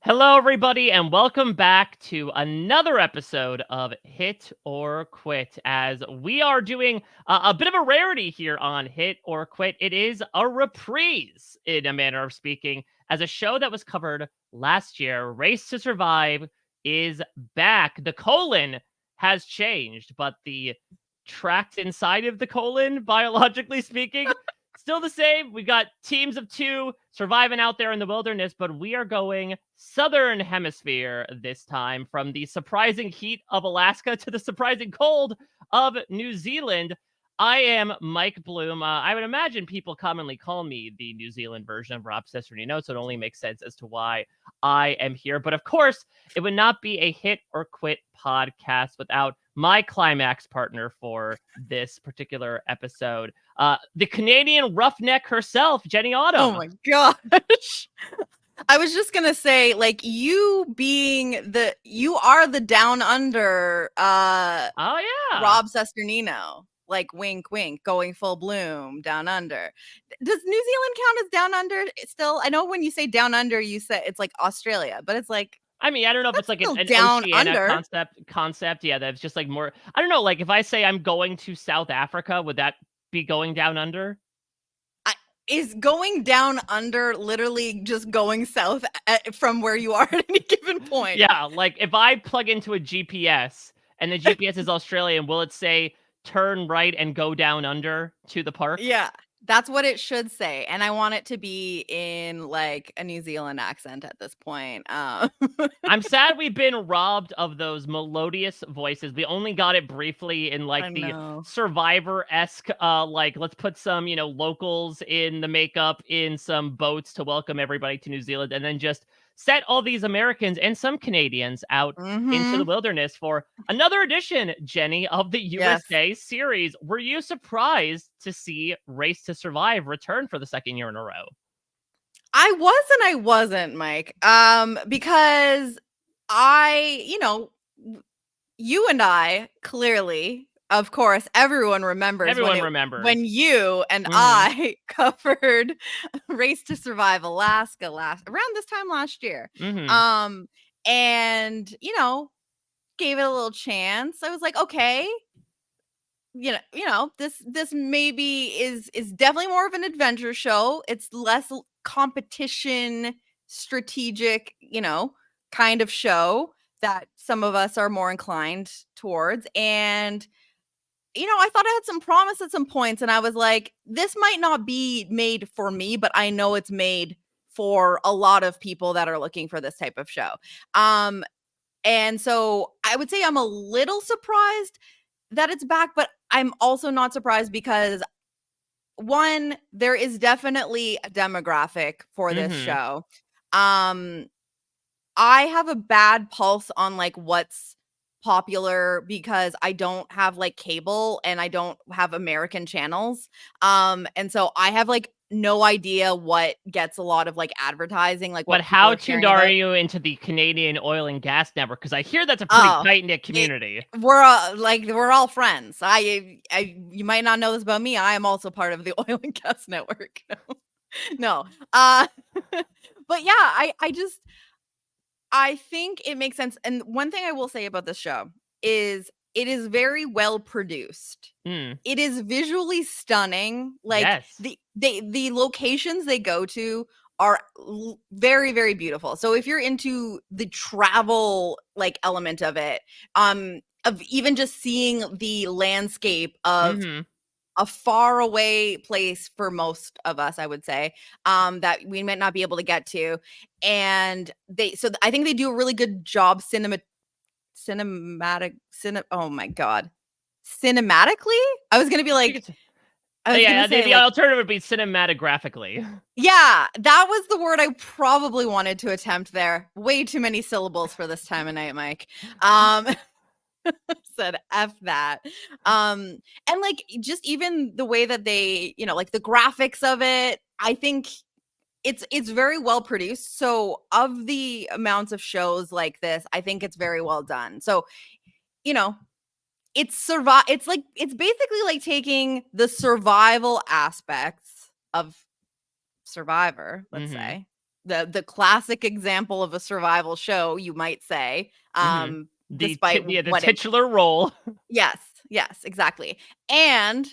Hello, everybody, and welcome back to another episode of Hit or Quit. As we are doing a bit of a rarity here on Hit or Quit, it is a reprise, in a manner of speaking, as a show that was covered last year. Race to Survive is back. The colon has changed, but the tract inside of the colon, biologically speaking, still the same. We got teams of two surviving out there in the wilderness, but we are going southern hemisphere this time, from the surprising heat of Alaska to the surprising cold of New Zealand. I am Mike Bloom. I would imagine people commonly call me the New Zealand version of Rob Cesternino, so it only makes sense as to why I am here. But of course, it would not be a Hit or Quit podcast without my climax partner for this particular episode, the Canadian roughneck herself, Jenny Oh Autumn. my gosh. I was just gonna say, like, you are the down under Oh yeah. Rob Cesternino. Like, wink wink, going full bloom down under. Does New Zealand count as down under still? I know when you say down under, you say it's like Australia, but it's like I mean, I don't know if it's that's like still an down Oceania under. concept. Yeah, that's just like more. I don't know. Like if I say I'm going to South Africa, would that be going down under? Is going down under literally just going south from where you are at any given point? Yeah, like if I plug into a GPS and the GPS is Australian, will it say turn right and go down under to the park? Yeah, that's what it should say, and I want it to be in, like, a New Zealand accent at this point, I'm sad we've been robbed of those melodious voices. We only got it briefly in I like the know. Survivor-esque, like let's put some, locals in the makeup in some boats to welcome everybody to New Zealand, and then just set all these Americans and some Canadians out into the Mhm. wilderness for another edition, Jenny, of the Yes. USA series. Were you surprised to see Race to Survive return for the second year in a row? I was and I wasn't, Mike, because w you and I clearly, of course, everyone remembers Everyone remembers. when you and Mhm. I covered Race to Survive Alaska around this time last year, Mhm. um, and, gave it a little chance. I was like, "Okay, this maybe is definitely more of an adventure show. It's less competition, strategic, kind of show that some of us are more inclined towards." And I thought I had some promise at some points, and I was like, this might not be made for me, but I know it's made for a lot of people that are looking for this type of show. Um, and so I would say I'm a little surprised that it's back, but I'm also not surprised because one, there is definitely a demographic for this Mhm. show. Um, I have a bad pulse on like what's popular because I don't have like cable and I don't have American channels. And so I have like no idea what gets a lot of like advertising, like But what people how are tuned caring are about. you into the Canadian oil and gas network? Because I hear that's a pretty Oh, tight-knit it community. we're all friends. You might not know this about me. I am also part of the oil and gas network. No. But yeah, I think it makes sense. And one thing I will say about this show is it is very well produced. Mm, It is visually stunning. Like yes. the locations they go to are very very beautiful. So if you're into the travel like element of even just seeing the landscape of Mhm. a far away place for most of us, I would say, that we might not be able to get to. And I think they do a really good job oh my god. Cinematically? I was gonna be You like could say I was gonna yeah, the say the like alternative would be cinematographically. yeah, that was the word I probably wanted to attempt there. Way too many syllables for this time of night, Mike. Um said F that. And like just even the way that they, like the graphics of it, I think it's very well produced. So of the amounts of shows like this, I think it's very well done. So, you know, it's basically like taking the survival aspects of Survivor, let's Mhm. say, the classic example of a survival show, you might say, despite The what it titular role. Yes, yes, exactly. And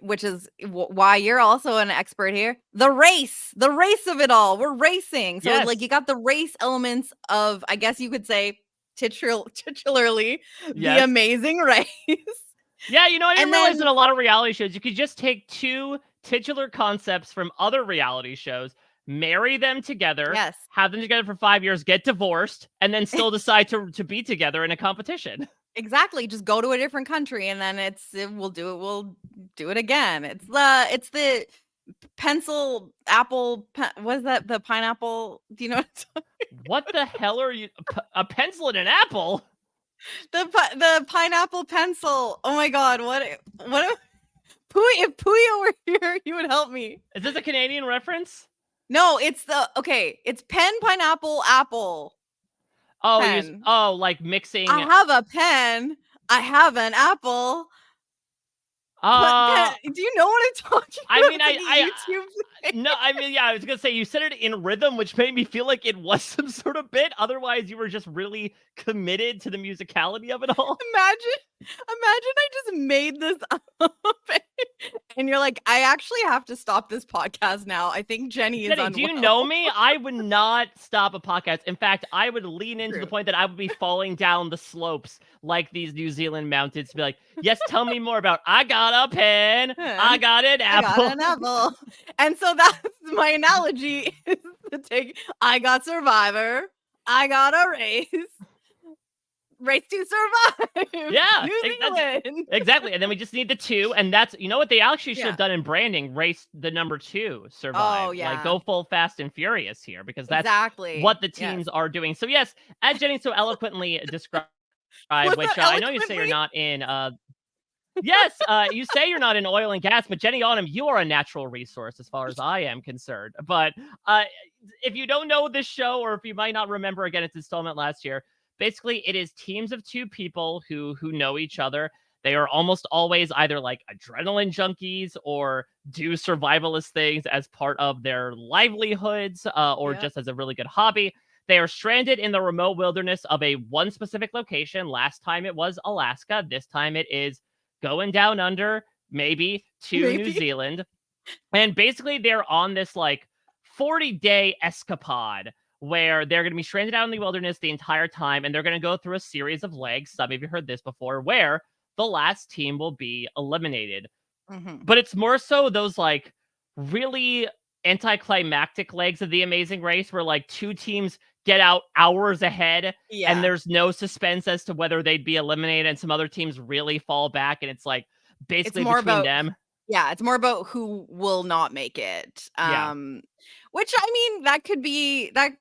which is why you're also an expert here. The race of it all. We're racing. So like you Yes. got the race elements of, I guess you could say titularly, the Yes. Amazing Race. Yeah, you know, I didn't And realize in then a lot of reality shows you could just take two titular concepts from other reality shows, marry them together, yes, have them together for 5 years, get divorced, and then still decide to be together in a competition. exactly. Just go to a different country and then we'll do it again. It's the pencil apple what is that, the pineapple, do you know what it's What the hell are you? A pencil and an apple? the pineapple pencil. Oh my god, what Pooey, if Pooey were here, he would help me. Is this a Canadian reference? No, it's pen, pineapple, apple, pen. like I mixing. have a pen. I have an apple. Pen. Uh, Do you know what I'm talking I about? mean, It's like a YouTube thing. no, I mean, yeah, I was gonna say you said it in rhythm, which made me feel like it was some sort of bit. Otherwise, you were just really committed to the musicality of it all. Imagine I just made this up. And you're like, I actually have to stop this podcast now. I think Jenny is Jenny, do you unwell. know me? I would not stop a podcast. In fact, I would lean into the True. point that I would be falling down the slopes like these New Zealand mountains to be like, yes, tell me more about I got a pen, I got an I got apple. an apple. And so that's my analogy is to take I got Survivor, I got a race to survive. Yeah, New Zealand. exactly. And then we just need the two, and that's you know what they actually should Yeah. have done in branding: race the number 2, survive. Oh, yeah. Like go full Fast and Furious here because that's Exactly. what the Yes. teams are doing. So yes, as Jenny so eloquently described, Was which that I know you say you're eloquently? not in. Yes, you say you're not in oil and gas, but Jenny Autumn, you are a natural resource as far as I am concerned. But if you don't know this show, or if you might not remember, again, its installment last year. Basically, it is teams of two people who know each other. They are almost always either like adrenaline junkies or do survivalist things as part of their livelihoods, or Yeah. just as a really good hobby. They are stranded in the remote wilderness of a one specific location. Last time it was Alaska. This time it is going down under, maybe to New Maybe. Zealand. And basically, they're on this like 40-day escapade where they're going to be stranded out in the wilderness the entire time. And they're going to go through a series of legs. Some of you heard this before, where the last team will be eliminated. Mhm. But it's more so those like really anticlimactic legs of the Amazing Race where like two teams get out hours ahead Yeah. and there's no suspense as to whether they'd be eliminated, and some other teams really fall back and it's like basically more between about them. Yeah, it's more about who will not make it. Yeah. Which I mean, that could be that,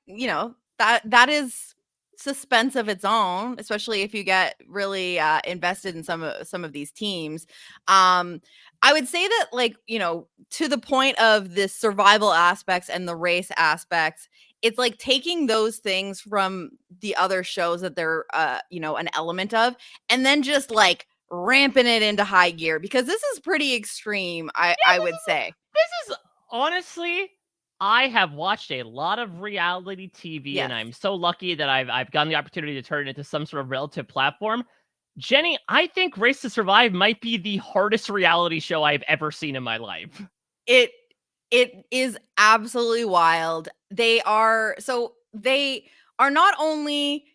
that is suspense of its own, especially if you get really invested in some of these teams. I would say that like, to the point of the survival aspects and the race aspects, it's like taking those things from the other shows that they're an element of, and then just like ramping it into high gear because this is pretty extreme, I would say. This is honestly, I have watched a lot of reality TV, and Yes. I'm so lucky that I've gotten the opportunity to turn it into some sort of relative platform. Jenny, I think Race to Survive might be the hardest reality show I've ever seen in my life. It is absolutely wild. They are not only,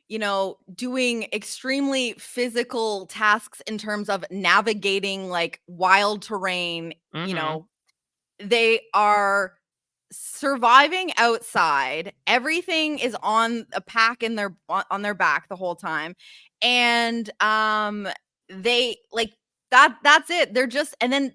doing extremely physical tasks in terms of navigating like wild terrain, Mm-hmm. they are surviving outside. Everything is on a pack in on their back the whole time. And they like that's it. They're just, and then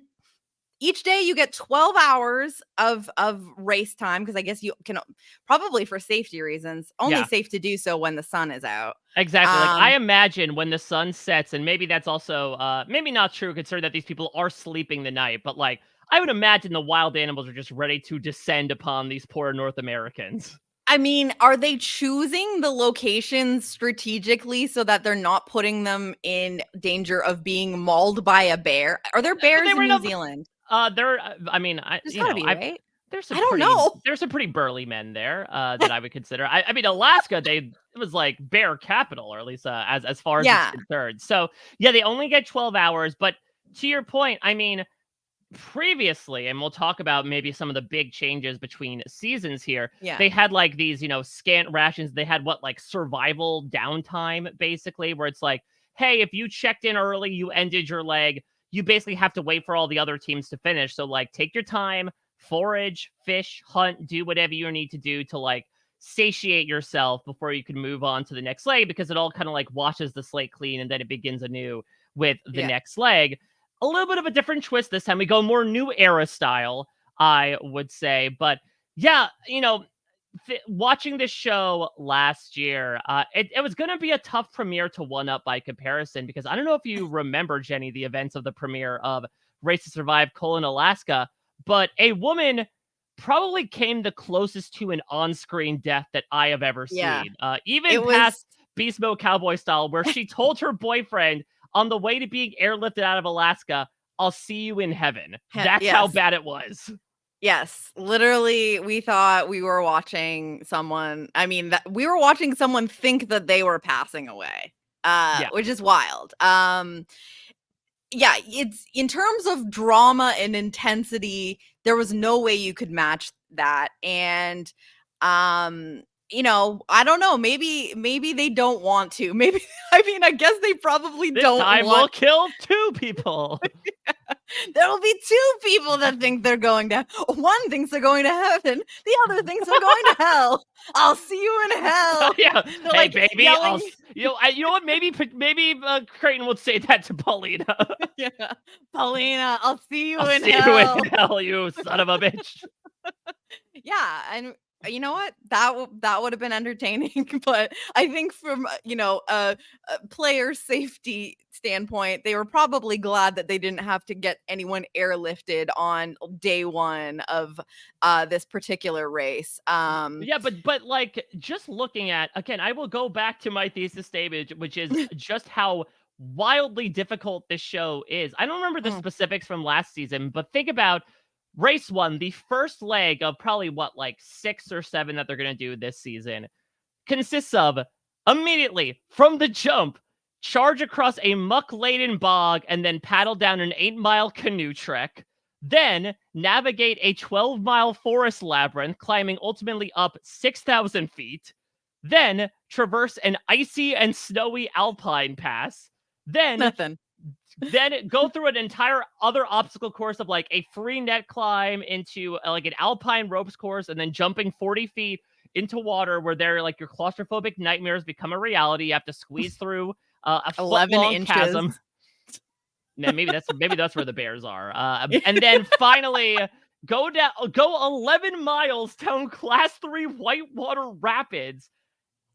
each day you get 12 hours of race time because I guess you can probably for safety reasons, only Yeah. safe to do so when the sun is out. Exactly. Like I imagine when the sun sets, and maybe that's also maybe not true considering that these people are sleeping the night, but like I would imagine the wild animals are just ready to descend upon these poor North Americans. I mean, are they choosing the locations strategically so that they're not putting them in danger of being mauled by a bear? Are there But bears they in were New not Zealand? they're I mean, There's gotta be, right? I don't know. there's some pretty burly men there, that I would consider. I mean, Alaska, it was like bear capital, or at least, as far as it's Yeah, concerned. So, yeah, they only get 12 hours, but to your point, I mean, previously, and we'll talk about maybe some of the big changes between seasons here, yeah, they had, like, these, scant rations. They had what, like, survival downtime, basically, where it's like, "Hey, if you checked in early, you ended your leg, you basically have to wait for all the other teams to finish. So, like, take your time, forage, fish, hunt, do whatever you need to do to, like, satiate yourself before you can move on to the next leg, because it all kinda, like, washes the slate clean, and then it begins anew with the yeah, next leg. A little bit of a different twist this time. We go more new era style, I would say. But yeah, watching this show last year, it was going to be a tough premiere to one up by comparison, because I don't know if you remember, Jenny, the events of the premiere of Race to Survive: Alaska, but a woman probably came the closest to an on-screen death that I have ever yeah. seen. It Even past was Beast Mode Cowboy style, where she told her boyfriend on the way to being airlifted out of Alaska, "I'll see you in heaven." That's how yes. bad it was. Yes, literally, we thought we were watching someone I mean, that we were watching someone think that they were passing away, Yeah. which is wild. Yeah, it's in terms of drama and intensity, there was no way you could match that, and, um, I don't know, maybe they don't want to. Maybe I mean, I guess they probably This don't time we'll want. kill 2 people. There will be 2 people that think they're going to one thinks they're going to heaven, the other thinks they're going to hell. "I'll see you in Oh, hell." yeah. They're, "Hey, like, baby, yelling. you know what? Maybe Creighton would say that to Paulina. Yeah. "Paulina, I'll see you I'll in see you in hell." hell, you son of a bitch." Yeah, and you know what? That would have been entertaining, but I think from, a player safety standpoint, they were probably glad that they didn't have to get anyone airlifted on day 1 of, this particular race. Yeah, but like, just looking at, again, I will go back to my thesis statement, which is just how wildly difficult this show is. I don't remember the Mm, specifics from last season, but think about race 1, the first leg of probably what, like 6 or 7 that they're going to do this season, consists of immediately from the jump, charge across a muck laden bog and then paddle down an 8-mile canoe trek. Then navigate a 12-mile forest labyrinth, climbing ultimately up 6,000 feet. Then traverse an icy and snowy alpine pass. Then nothing. go through an entire other obstacle course of like a free net climb into like an alpine ropes course, and then jumping 40 feet into water where they're like your claustrophobic nightmares become a reality. You have to squeeze through a 11 foot-long inches. chasm. Now, maybe that's where the bears are. And then finally go 11 miles down class 3 whitewater rapids.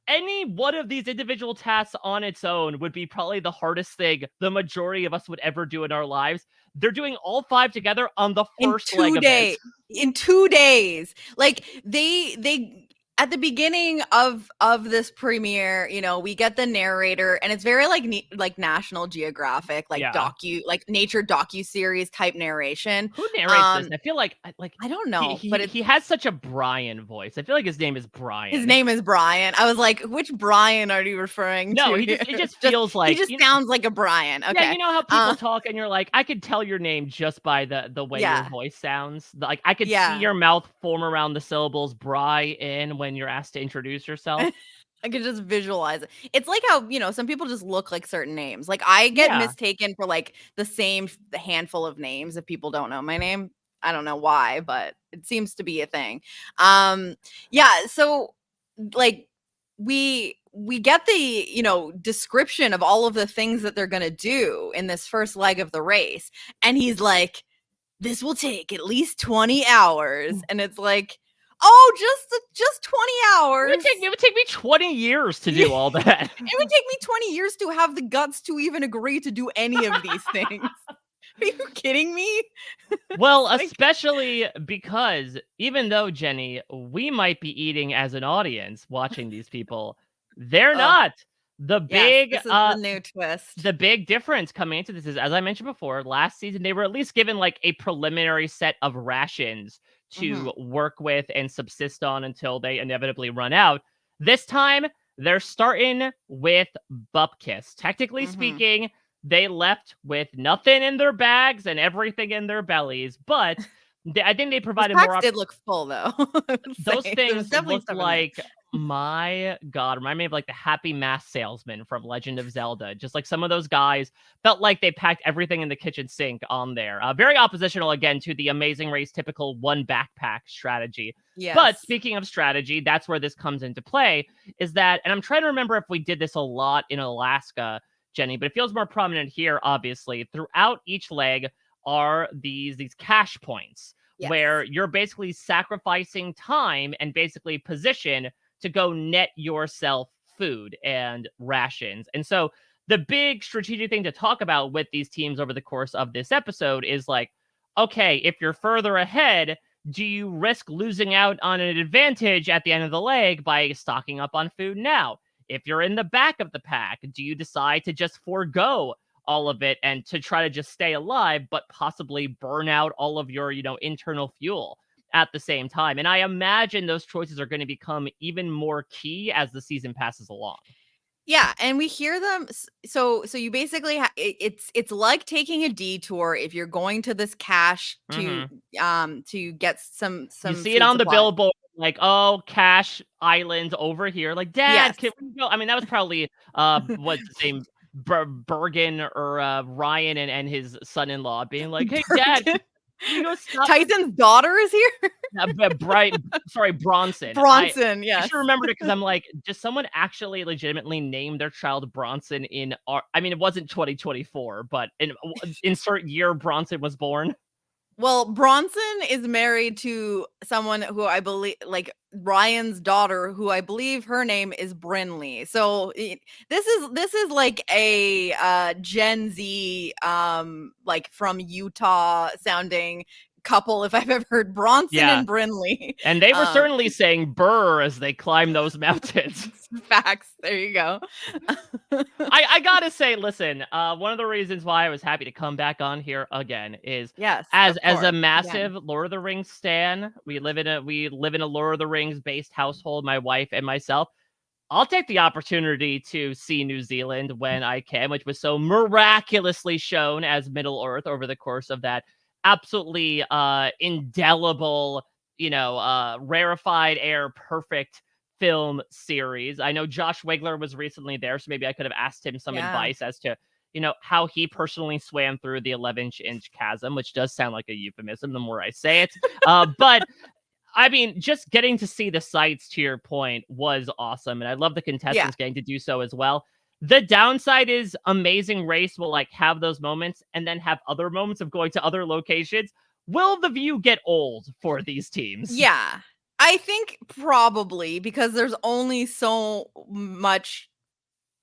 Any one of these individual tasks on its own would be probably the hardest thing the majority of us would ever do in our lives. They're doing all 5 together on the In first leg 2 of this. day in 2 days. Like, they at the beginning of this premiere, we get the narrator, and it's very like National Geographic, Yeah. like nature docuseries type narration. Who narrates this? Um, I feel like I don't he know, he but it's he has such a Brian voice. I feel like his name is his Brian. name is Brian. I was like, "Which Brian are you referring No, to he here?" just it just Just feels he like, just sounds like a Brian. yeah, Okay. you know how people Uh, talk and you're like, I could tell your name just by the way your yeah. voice sounds. Like, I could see Yeah. your mouth form around the syllables Brian when you're asked to introduce yourself. I could just visualize it. It's like how, some people just look like certain names. Like, I get Yeah. mistaken for, like, the handful of names if people don't know my name. I don't know why, but it seems to be a thing. Yeah, so, like, we get the, description of all of the things that they're gonna do in this first leg of the race, and he's like, "This will take at least 20 hours," and it's like, "Oh, just 20 hours?" It would take me 20 years to Yeah, do all that. it would take me 20 years to have the guts to even agree to do any of these things. Are you kidding me? Well, It's like, especially because even though, Jenny, we might be eating as an audience watching these people, they're oh, not. The yes, big this is the new twist. the big difference coming into this is, as I mentioned before, last season they were at least given like a preliminary set of rations Mhm. to work with and subsist on until they inevitably run out. This time, they're starting with Bupkis. Technically Mhm. speaking, they left with nothing in their bags and everything in their bellies, but I think they Those provided packs more. did look full though, I would Those say. There was things definitely looked stuff in there. like, my god, remind me of, like, the Happy Mask salesman from Legend of Zelda. Just like some of those guys felt like they packed everything in the kitchen sink on there. Very oppositional, again, to the Amazing Race typical one backpack strategy. But Yes. speaking of strategy, that's where this comes into play, is that, and I'm trying to remember if we did this a lot in Alaska, Jenny, but it feels more prominent here, obviously. Throughout each leg are these cash points where Yes. you're basically sacrificing time and basically position to go net yourself food and rations. And so the big strategic thing to talk about with these teams over the course of this episode is like, okay, if you're further ahead, do you risk losing out on an advantage at the end of the leg by stocking up on food now? If you're in the back of the pack, do you decide to just forego all of it and to try to just stay alive, but possibly burn out all of your, internal fuel at the same time? And I imagine those choices are going to become even more key as the season passes along. Yeah, and we hear them so you basically it's like taking a detour if you're going to this cache Hmm. to get You some see it food on the supplies. billboard, like, oh, Cash Island over here. Like, Dad, Yes. can we go? I mean, that was probably what's his name? Bergen or Ryan and his son-in-law being like, hey, Dad, Bergen. can we go stop? Tyson's daughter is here? Bright, sorry, Bronson. Bronson, I yes. should remembered it because I'm like, does someone actually legitimately name their child Bronson in our? I mean, it wasn't 2024, but insert year Bronson was born. Well, Bronson is married to someone who I believe like Ryan's daughter, who I believe her name is Brinley. So this is like a Gen Z like from Utah sounding couple if I've ever heard Bronson Yeah, and Brinley. and they were Um certainly saying "burr" as they climbed those mountains. facts. There you go. I gotta say, listen, one of the reasons why I was happy to come back on here again is Yes, of as a course. Again. massive Lord of the Rings stan. We live in a Lord of the Rings based household, my wife and myself. I'll take the opportunity to see New Zealand when I can, which was so miraculously shown as Middle Earth over the course of that absolutely indelible, rarefied air perfect film series. I know Josh Wigler was recently there, so maybe I could have asked him some Yeah. advice as to, how he personally swam through the 11-inch chasm, which does sound like a euphemism the more I say it. But I mean, just getting to see the sights, to your point, was awesome, and I love the Yeah. contestants getting to do so as well. The downside is Amazing Race will, like, have those moments and then have other moments of going to other locations. Will the view get old for these teams? Yeah. I think probably because there's only so much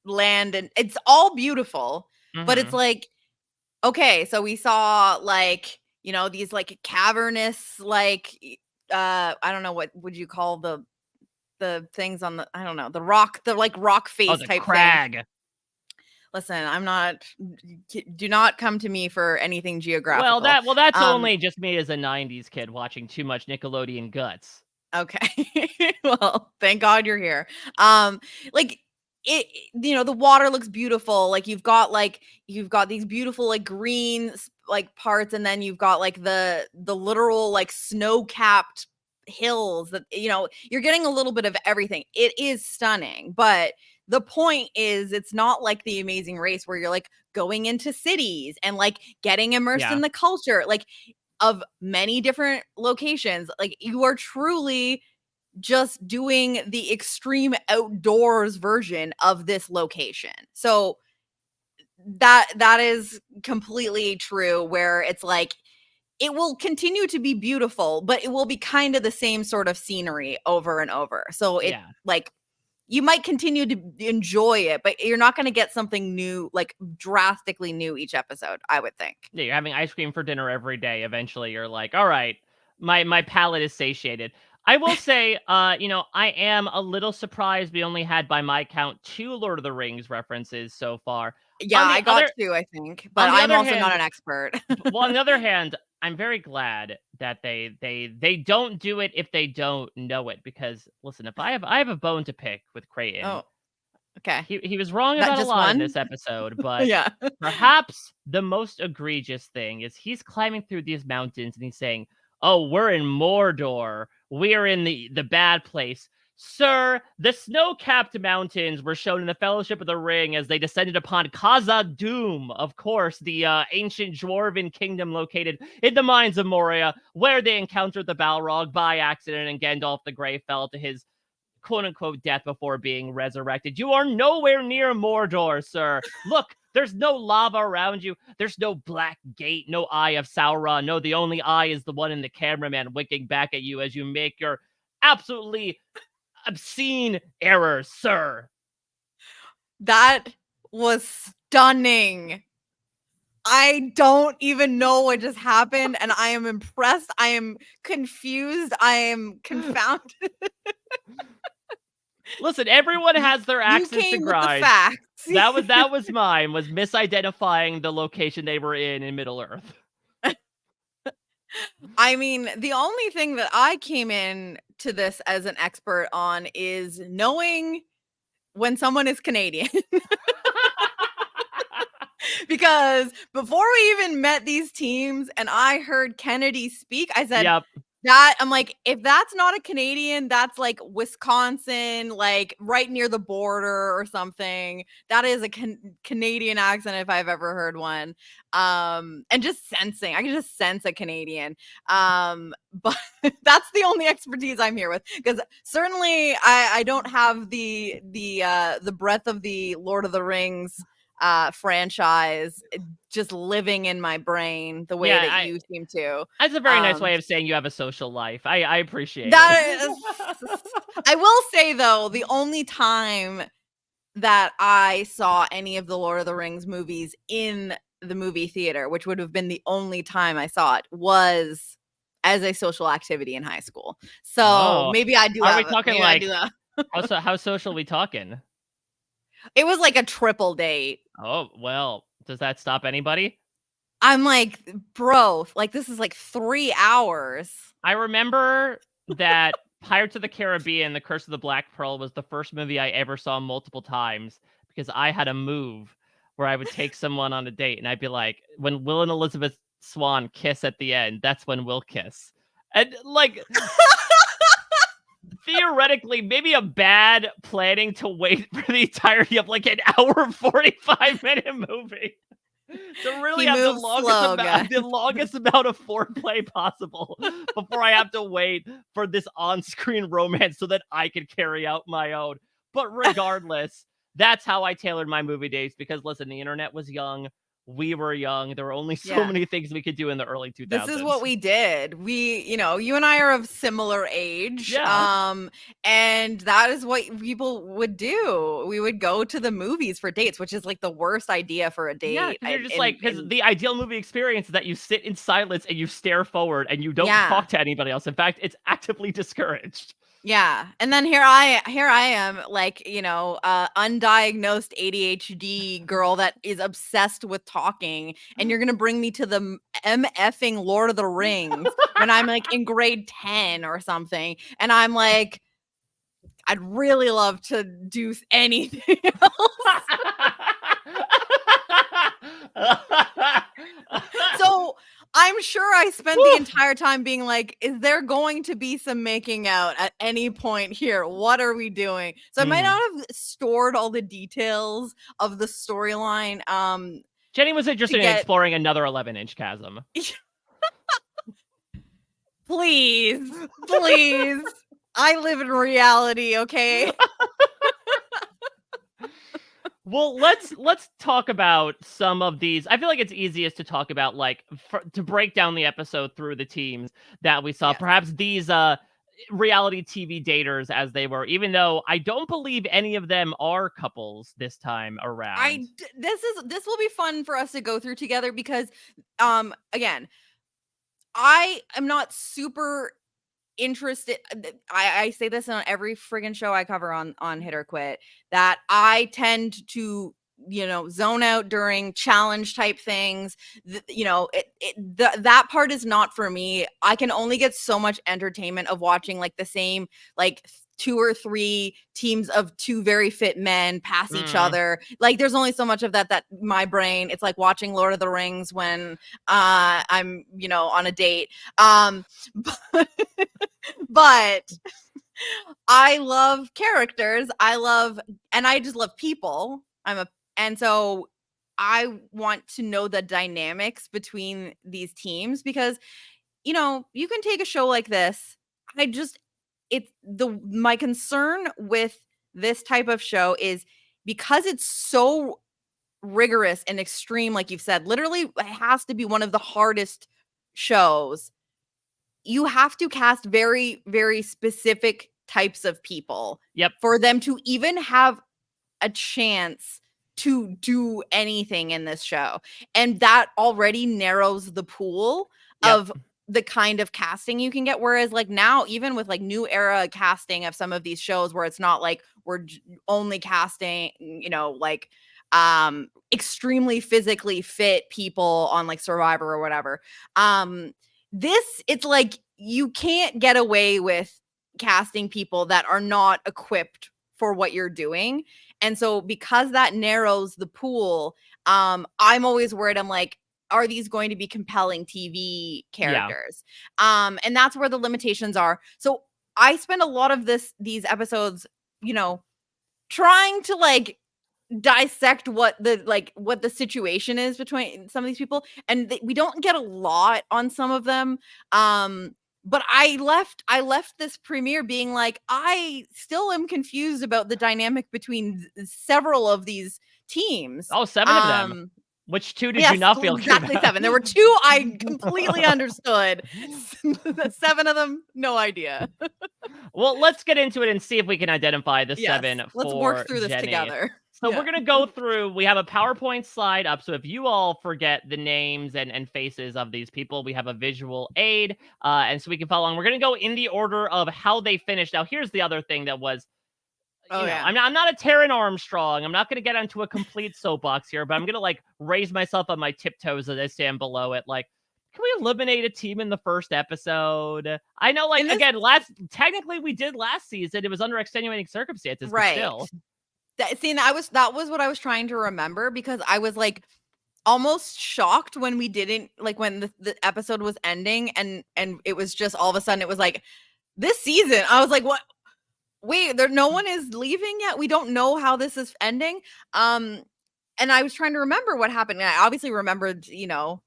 land and it's all beautiful, but it's Mhm. like, okay, so we saw like, these like cavernous like I don't know what would you call the things on the I don't know, the rock, the like rock Oh, face the type thing. crag. Listen, I'm not do not come to me for anything Well, geographical. that's Um only just me as a '90s kid watching too much Nickelodeon Guts. Okay. Well, thank God you're here. Like the water looks beautiful. Like you've got these beautiful like green like parts and then you've got like the literal like snow-capped hills that you're getting a little bit of everything. It is stunning, but the point is it's not like the Amazing Race where you're like going into cities and like getting immersed Yeah. in the culture. Like of many different locations. Like you are truly just doing the extreme outdoors version of this location. So that is completely true where it's like it will continue to be beautiful, but it will be kind of the same sort of scenery over and over. So it Yeah. like you might continue to enjoy it, but you're not going to get something new, like drastically new each episode, I would think. Yeah, you're having ice cream for dinner every day. Eventually, you're like, all right, my palate is satiated. I will say, I am a little surprised we only had, by my count, two Lord of the Rings references so far. Yeah, On the I got other, to, I think, but on the I'm other also not hand, an expert. well, on the other hand, I'm very glad that they don't do it if they don't know it, because listen, if I have a bone to pick with Creighton. Oh, okay. He was wrong That about a just lot in one? this episode, but Yeah. perhaps the most egregious thing is he's climbing through these mountains and he's saying, "Oh, we're in Mordor. We're in the bad place." Sir, the snow-capped mountains were shown in the Fellowship of the Ring as they descended upon Khazad-dûm, of course, the ancient dwarven kingdom located in the mines of Moria, where they encountered the Balrog by accident, and Gandalf the Grey fell to his quote unquote death before being resurrected. You are nowhere near Mordor, sir. Look, there's no lava around you. There's no black gate, no eye of Sauron. No, the only eye is the one in the cameraman winking back at you as you make your absolutely obscene errors, sir. That was stunning. I don't even know what just happened, and I am impressed. I am confused. I am confounded. Listen, everyone has their You axes to came with the grind. facts. That was mine, was misidentifying the location they were in Middle Earth. I mean, the only thing that I came in to this as an expert on is knowing when someone is Canadian. Because before we even met these teams and I heard Kennedy speak, I said, Yep. that I'm like, if that's not a Canadian, that's like Wisconsin, like right near the border or something. That is a Canadian accent if I've ever heard one. And just sensing, I can just sense a Canadian. But that's the only expertise I'm here with, because certainly I don't have the breadth of the Lord of the Rings franchise just living in my brain the way Yeah, that you seem to. that's a very nice way of saying you have a social life. I appreciate it. That is, I will say though, the only time that I saw any of the Lord of the Rings movies in the movie theater, which would have been the only time I saw it, was as a social activity in high school. So Oh, maybe I do are we have it. talking Maybe I like do that. how social we talking? It was like a triple date. Oh, well, does that stop anybody? I'm like, bro, like this is like 3 hours. I remember that Pirates of the Caribbean: The Curse of the Black Pearl was the first movie I ever saw multiple times because I had a move where I would take someone on a date and I'd be like, when Will and Elizabeth Swan kiss at the end, that's when we'll kiss. And like theoretically, maybe a bad planning to wait for the entirety of like an hour and 45-minute movie. To really He have the moves longest slow, amount guys. the longest amount of foreplay possible before I have to wait for this on-screen romance so that I can carry out my own. But regardless, that's how I tailored my movie dates because listen, the internet was young. We were young. There were only so Yeah. many things we could do in the early This is 2000s. what we did. We, you and I are of similar age. Yeah. And that is what people would do. We would go to the movies for dates, which is like the worst idea for a Yeah, date. because you're just like, because the ideal movie experience is that you sit in silence and you stare forward and you don't Yeah. talk to anybody else. In fact, it's actively discouraged. Yeah. And then here I am, like, undiagnosed ADHD girl that is obsessed with talking, and you're gonna bring me to the MFing Lord of the Rings when I'm like in grade 10 or something. And I'm like, I'd really love to do anything else. So I'm sure I spent the entire time being like, is there going to be some making out at any point here? What are we doing? So I might not have stored all the details of the storyline Jenny was to interested in get exploring another 11-inch chasm. please, please. I live in reality, okay? Well, let's talk about some of these. I feel like it's easiest to talk about like to break down the episode through the teams that we saw. Yes. Perhaps these reality TV daters as they were, even though I don't believe any of them are couples this time around. This will be fun for us to go through together because again, I am not super interested. I say this on every friggin' show I cover on Hit or Quit, that I tend to zone out during challenge type things. That part is not for me. I can only get so much entertainment of watching like the same like 2 or 3 teams of 2 very fit men pass each other. Like there's only so much of that my brain, it's like watching Lord of the Rings when I'm on a date. But I love characters. I just love people. And so I want to know the dynamics between these teams because, you can take a show like this. My concern with this type of show is because it's so rigorous and extreme, like you've said, literally it has to be one of the hardest shows. You have to cast very, very specific types of people for them to even have a chance to do anything in this show. And that already narrows the pool of the kind of casting you can get. Whereas like now, even with like new era casting of some of these shows where it's not like we're only casting, like extremely physically fit people on like Survivor or whatever. It's like you can't get away with casting people that are not equipped for what you're doing. And so because that narrows the pool, I'm always worried. I'm like, are these going to be compelling TV characters? And that's where the limitations are. So I spend a lot of these episodes, trying to like dissect what the situation is between some of these people, and we don't get a lot on some of them. But I left this premiere being like, I still am confused about the dynamic between several of these teams. 7 of them. Which 2 did you not feel exactly about? 7. There were 2 I completely understood. 7 of them, no idea. Well, let's get into it and see if we can identify the 7 let's for work through Jenny. this together. So we're going to go through, we have a PowerPoint slide up. So if you all forget the names and faces of these people, we have a visual aid. And so we can follow along. We're going to go in the order of how they finished. Now, here's the other thing that was, I'm not a Taryn Armstrong. I'm not going to get onto a complete soapbox here, but I'm going to like raise myself on my tiptoes as I stand below it. Like, can we eliminate a team in the first episode? I know, like, again, technically we did last season. It was under extenuating circumstances, but still. That was what I was trying to remember, because I was like almost shocked when we didn't, like when the episode was ending and it was just all of a sudden it was like this season. I was like, what? Wait, no one is leaving yet? We don't know how this is ending. And I was trying to remember what happened. And I obviously remembered,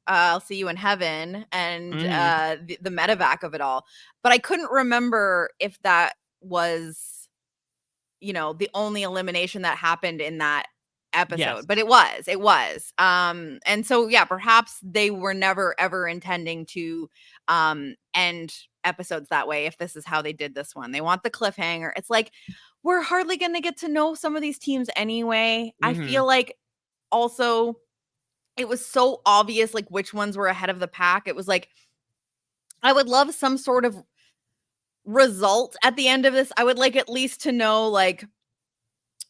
I'll see you in heaven and the medevac of it all. But I couldn't remember if that was, the only elimination that happened in that episode. But it was. And so, yeah, perhaps they were never, ever intending to end episodes that way if this is how they did this one. They want the cliffhanger. It's like, we're hardly going to get to know some of these teams anyway. I feel like also it was so obvious like which ones were ahead of the pack. It was like, I would love some sort of result at the end of this. I would like at least to know like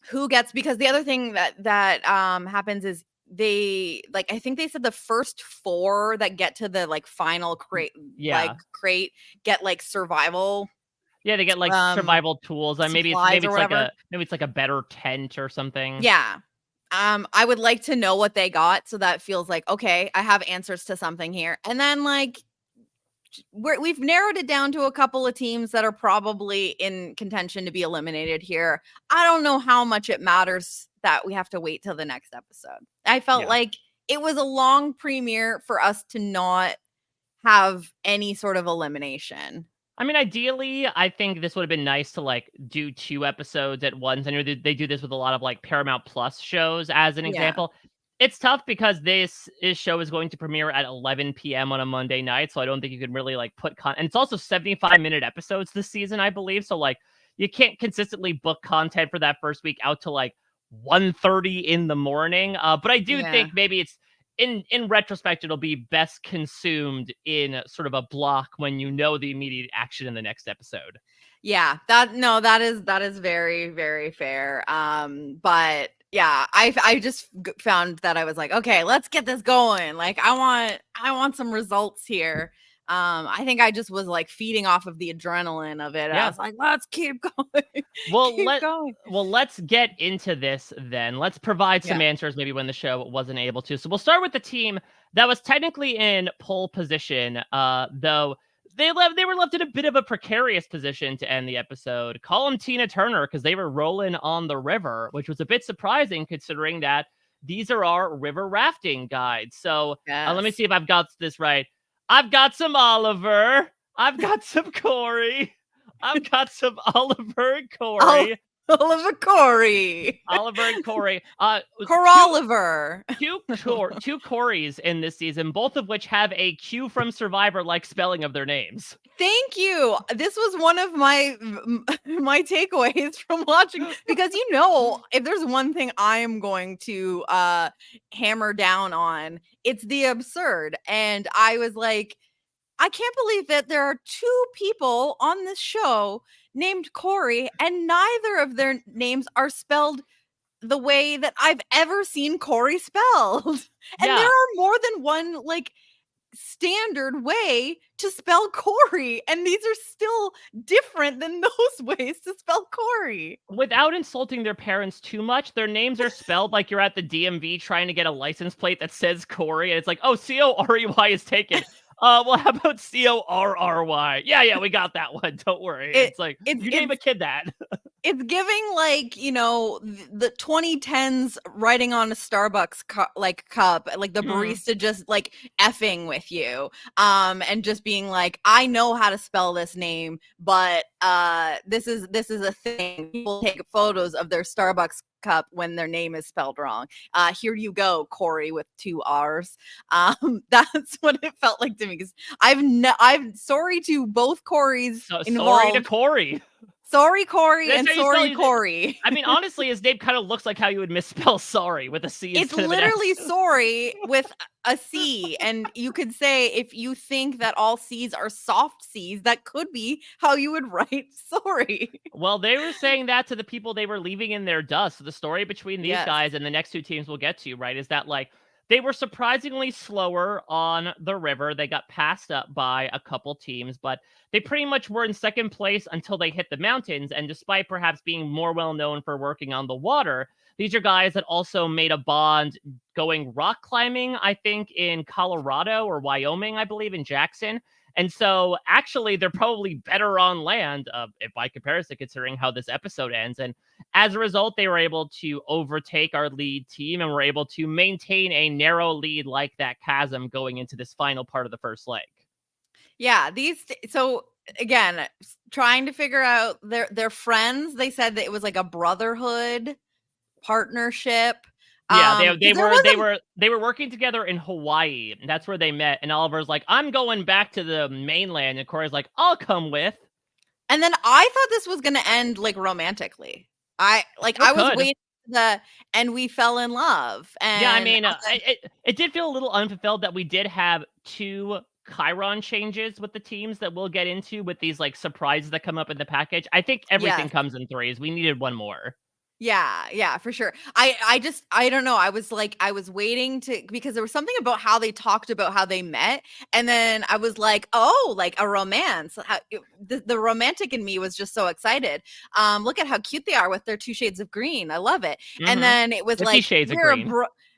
who gets, because the other thing that happens is they, like, I think they said the first 4 that get to the like final crate get like survival. Yeah, they get like survival tools. Maybe it's like a better tent or something. Yeah. I would like to know what they got, so that feels like, okay, I have answers to something here. And then like we've narrowed it down to a couple of teams that are probably in contention to be eliminated here. I don't know how much it matters that we have to wait till the next episode. I felt like it was a long premiere for us to not have any sort of elimination. I mean, ideally, I think this would have been nice to like do 2 episodes at once. I know they do this with a lot of like Paramount Plus shows as an example. It's tough because this show is going to premiere at 11 p.m. on a Monday night, so I don't think you can really like put and it's also 75-minute episodes this season, I believe. So like you can't consistently book content for that first week out to like 1:30 in the morning. But I do think maybe it's in retrospect, it'll be best consumed in sort of a block when you know the immediate action in the next episode. Yeah, that is very, very fair. But Yeah, I just found that I was like, okay, let's get this going. Like, I want some results here. I think I just was like feeding off of the adrenaline of it. I Yeah. was like, let's keep going, Well, keep let going. well, let's get into this then. Let's provide some Yeah. answers maybe when the show wasn't able to. So we'll start with the team that was technically in pole position, though they were left in a bit of a precarious position to end the episode. Call them Tina Turner because they were rolling on the river, which was a bit surprising considering that these are our river rafting guides. So let me Yes. see if I've got this right. I've got some Oliver. I've got some Corey. I've got some Oliver and Oh, Corey. Oliver Corey. Oliver and Corey. Two Coroliver. two Corys in this season, both of which have a Q from Survivor like spelling of their names. Thank you. This was one of my my takeaways from watching, because if there's one thing I am going to hammer down on, it's the absurd. And I was like, I can't believe that there are two people on this show named Corey, and neither of their names are spelled the way that I've ever seen Corey spelled. And there Yeah. are more than one like standard way to spell Corey, and these are still different than those ways to spell Corey. Without insulting their parents too much, their names are spelled like you're at the DMV trying to get a license plate that says Corey, and it's like, oh, Corey is taken. Well, how about Corry? Yeah, we got that one. Don't worry. It It's like it's you name a it's kid that. it's giving like, the 2010s writing on a Starbucks cup, like the Mhm. barista just like effing with you, and just being like, I know how to spell this name, but this is a thing. People take photos of their Starbucks cup when their name is spelled wrong. Here you go, Corey with 2 R's. That's what it felt like to me, because I'm sorry to both Corys So sorry to involved. Corey. Sorry, Corey, That's and how you spell sorry, it. Corey. I mean, honestly, his name kind of looks like how you would misspell sorry with a C It's instead of an S. literally sorry with a C. And you could say, if you think that all C's are soft C's, that could be how you would write sorry. Well, they were saying that to the people they were leaving in their dust. So the story between these Yes. guys and the next two teams we'll get to, right, is that like they were surprisingly slower on the river. They got passed up by a couple teams, but they pretty much were in second place until they hit the mountains. And despite perhaps being more well known for working on the water, these are guys that also made a bond going rock climbing, I think, in Colorado or Wyoming, I believe, in Jackson. And so, actually, they're probably better on land, if by comparison, considering how this episode ends. And as a result, they were able to overtake our lead team and were able to maintain a narrow lead like that chasm going into this final part of the first leg. Yeah. So again, trying to figure out their friends. They said that it was like a brotherhood partnership. Yeah, 'Cause there was they were working together in Hawaii. And that's where they met. And Oliver's like, "I'm going back to the mainland," and Corey's like, "I'll come with." And then I thought this was gonna end, like, romantically. Still I was could. waiting for and we fell in love, Yeah, I and mean, it did feel a little unfulfilled that we did have 2 Chiron changes with the teams that we'll get into with these, like, surprises that come up in the package. I think everything yes. comes in threes. We needed one more. Yeah, for sure. I don't know, I was waiting to, because there was something about how they talked about how they met, and then I was like, "Oh, like a romance." The romantic in me was just so excited. Look at how cute they are with their 2 shades of green. I love it. And Mhm. then it was 50 like, shades of green.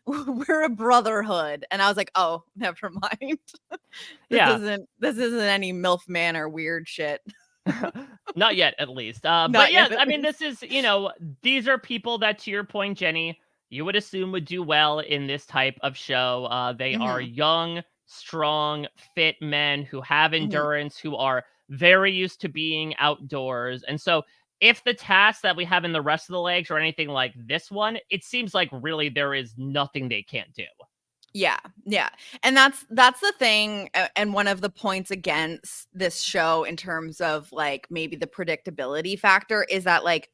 we're a brotherhood, and I was like, "Oh, never mind. Yeah. This isn't any MILF Manor weird shit." Not yet, at least. But Not yeah, yet, at I mean, least. this is, these are people that, to your point, Jenny, you would assume would do well in this type of show. They are Mhm, young, strong, fit men who have mhm. endurance, who are very used to being outdoors. And so, if the tasks that we have in the rest of the legs are anything like this one, it seems like really there is nothing they can't do. Yeah. And that's the thing, and one of the points against this show in terms of like maybe the predictability factor is that, like,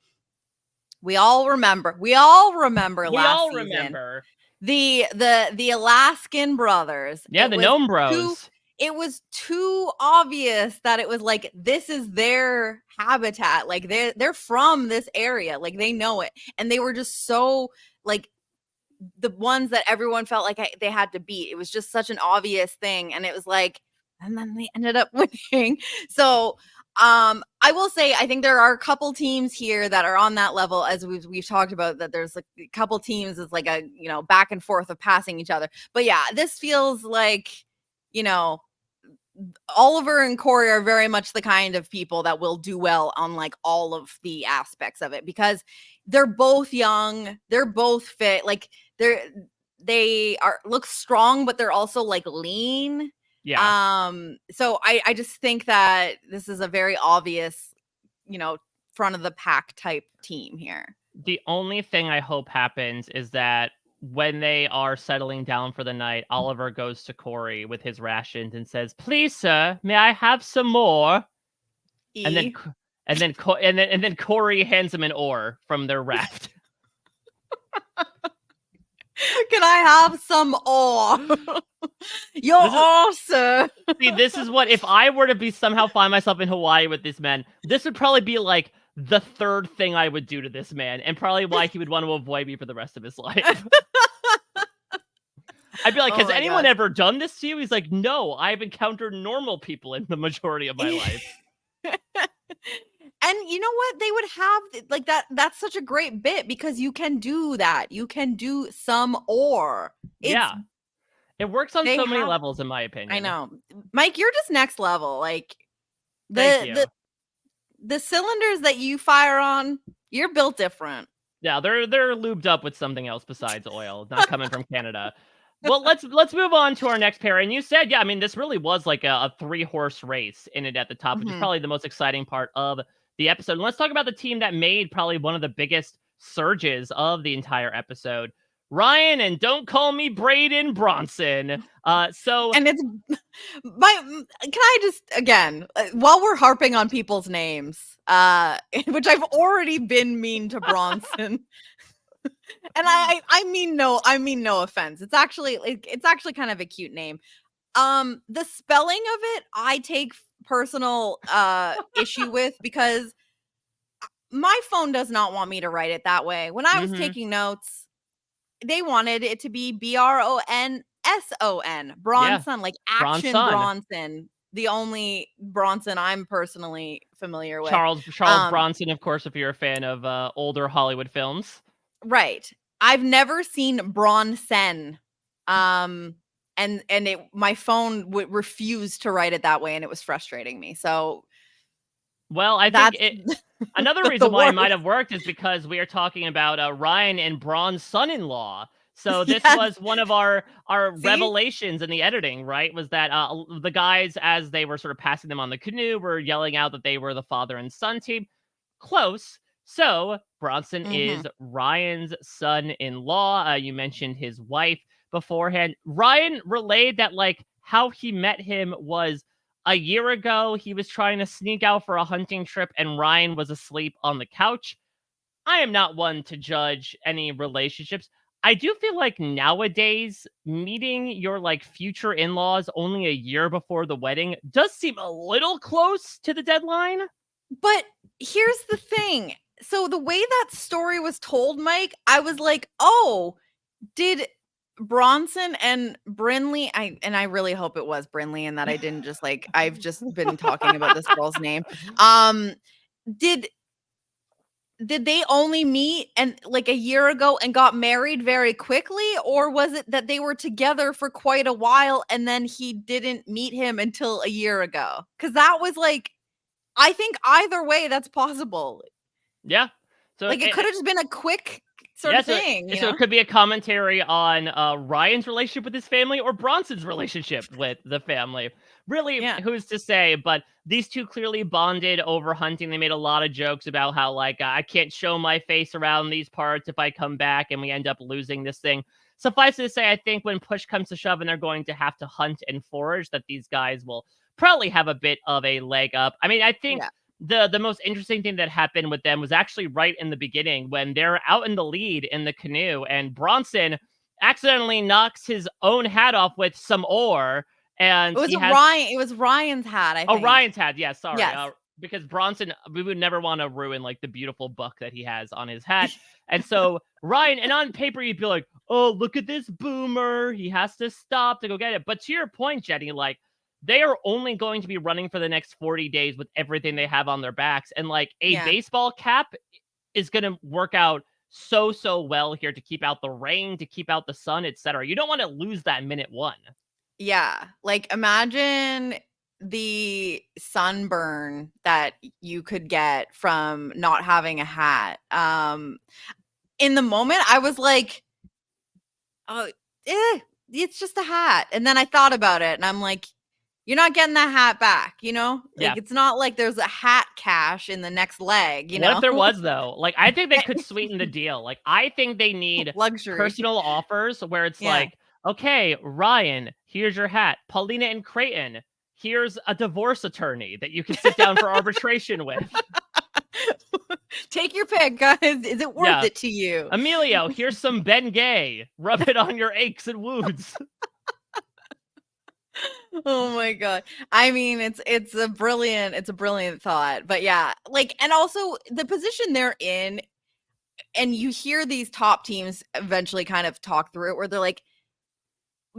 we all remember We last all season, remember. the Alaskan brothers. Yeah, It the was Gnome two Bros. it was too obvious that it was like, this is their habitat. Like they're from this area. Like they know it. And they were just so like the ones that everyone felt like they had to beat. It was just such an obvious thing. And it was like, and then they ended up winning. So I will say I think there are a couple teams here that are on that level, as we've talked about, that there's like a couple teams is like a, you know, back and forth of passing each other. But yeah, this feels like, you know, Oliver and Corey are very much the kind of people that will do well on like all of the aspects of it, because they're both young, they're both fit, like they are look strong, but they're also like lean. Yeah. So I just think that this is a very obvious, you know, front of the pack type team here. The only thing I hope happens is that when they are settling down for the night, Oliver goes to Corey with his rations and says, "Please, sir, may I have some more?" And then E. and then Corey hands him an oar from their raft. Can I have some ore? You're awesome. See, this is what, if I were to be somehow find myself in Hawaii with this man, this would probably be like the third thing I would do to this man, and probably why he would want to avoid me for the rest of his life. I'd be like, Oh has my anyone gosh. ever done this to you? He's like, no, I've encountered normal people in the majority of my life. And you know what? They would have like that. That's such a great bit, because you can do that. You can do some ore. It's Yeah. It works on they so many have. levels, in my I opinion. know, Mike. You're just next level. Like Thank the you. the cylinders that you fire on, you're built different. Yeah, they're lubed up with something else besides oil, not coming from Canada. Well, let's move on to our next pair. And you said, yeah, I mean, this really was like a 3-horse race in it at the top, which is Mhm. probably the most exciting part of the episode. And let's talk about the team that made probably one of the biggest surges of the entire episode. Ryan and Don't Call Me Braden Bronson. So And it's can I just again, while we're harping on people's names, which I've already been mean to Bronson. And I mean no offense. It's actually kind of a cute name. The spelling of it I take personal issue with, because my phone does not want me to write it that way. When I was mhm, taking notes, they wanted it to be Bronson, yeah, Bronson, like action Bronson. Bronson. The only Bronson I'm personally familiar with. Charles Um, Bronson, of course, if you're a fan of older Hollywood films. right. I've never seen Bronson. Um, and it my phone would refuse to write it that way, and it was frustrating me. So Well, I think that's another the reason why it might worst. have worked is because we are talking about Ryan and Braun's son-in-law. So this Yes. was one of our See? revelations in the editing, right? Was that the guys, as they were sort of passing them on the canoe, were yelling out that they were the father and son team. Close. So Bronson Mhm. is Ryan's son-in-law. You mentioned his wife beforehand. Ryan relayed that like how he met him was a year ago. He was trying to sneak out for a hunting trip, and Ryan was asleep on the couch. I am not one to judge any relationships. I do feel like nowadays meeting your like future in-laws only a year before the wedding does seem a little close to the deadline. But here's the thing. So the way that story was told, Mike, I was like, "Oh, did Bronson and Brinley," I really hope it was Brinley and that I didn't just like I've just been talking about this girl's name. Um, did they only meet and like a year ago and got married very quickly, or was it that they were together for quite a while and then he didn't meet him until a year ago? Cuz that was like, I think either way that's possible. Yeah. So Like, it could have just been a quick sort yeah, of thing, you so know? it could be a commentary on Ryan's relationship with his family or Bronson's relationship with the family. Really, Yeah. who's to say? But these two clearly bonded over hunting. They made a lot of jokes about how like I can't show my face around these parts if I come back, and we end up losing this thing. Suffice it to say, I think when push comes to shove and they're going to have to hunt and forage, that these guys will probably have a bit of a leg up. I mean, I think Yeah. the most interesting thing that happened with them was actually right in the beginning when they're out in the lead in the canoe and Bronson accidentally knocks his own hat off with some ore, and It was he a has Ryan. It was Ryan's hat, I oh, think. Ryan's hat. Yeah, sorry. Yes. Because Bronson, we would never want to ruin like the beautiful buck that he has on his hat. And so Ryan, and on paper, you'd be like, oh, look at this boomer. He has to stop to go get it. But to your point, Jenny, like they are only going to be running for the next 40 days with everything they have on their backs. And like a Yeah. baseball cap is going to work out so well here to keep out the rain, to keep out the sun, etc. You don't want to lose that minute one. Yeah. Like, imagine the sunburn that you could get from not having a hat. In the moment, I was like, "Oh, it's just a hat." And then I thought about it, and I'm like, "You're not getting that hat back, you know? Yeah. Like, it's not like there's a hat cache in the next leg, you What if know?" there was though? Like, I think they could sweeten the deal. Like, I think they need Luxury. personal offers where it's Yeah. like, okay, Ryan, here's your hat. Paulina and Creighton, here's a divorce attorney that you can sit down for arbitration with. Take your pick, guys. Is it worth Yeah. it to you? Emilio, here's some Ben Gay. Rub it on your aches and wounds. Oh my god. I mean, it's a brilliant thought. But yeah, like, and also the position they're in, and you hear these top teams eventually kind of talk through it where they're like,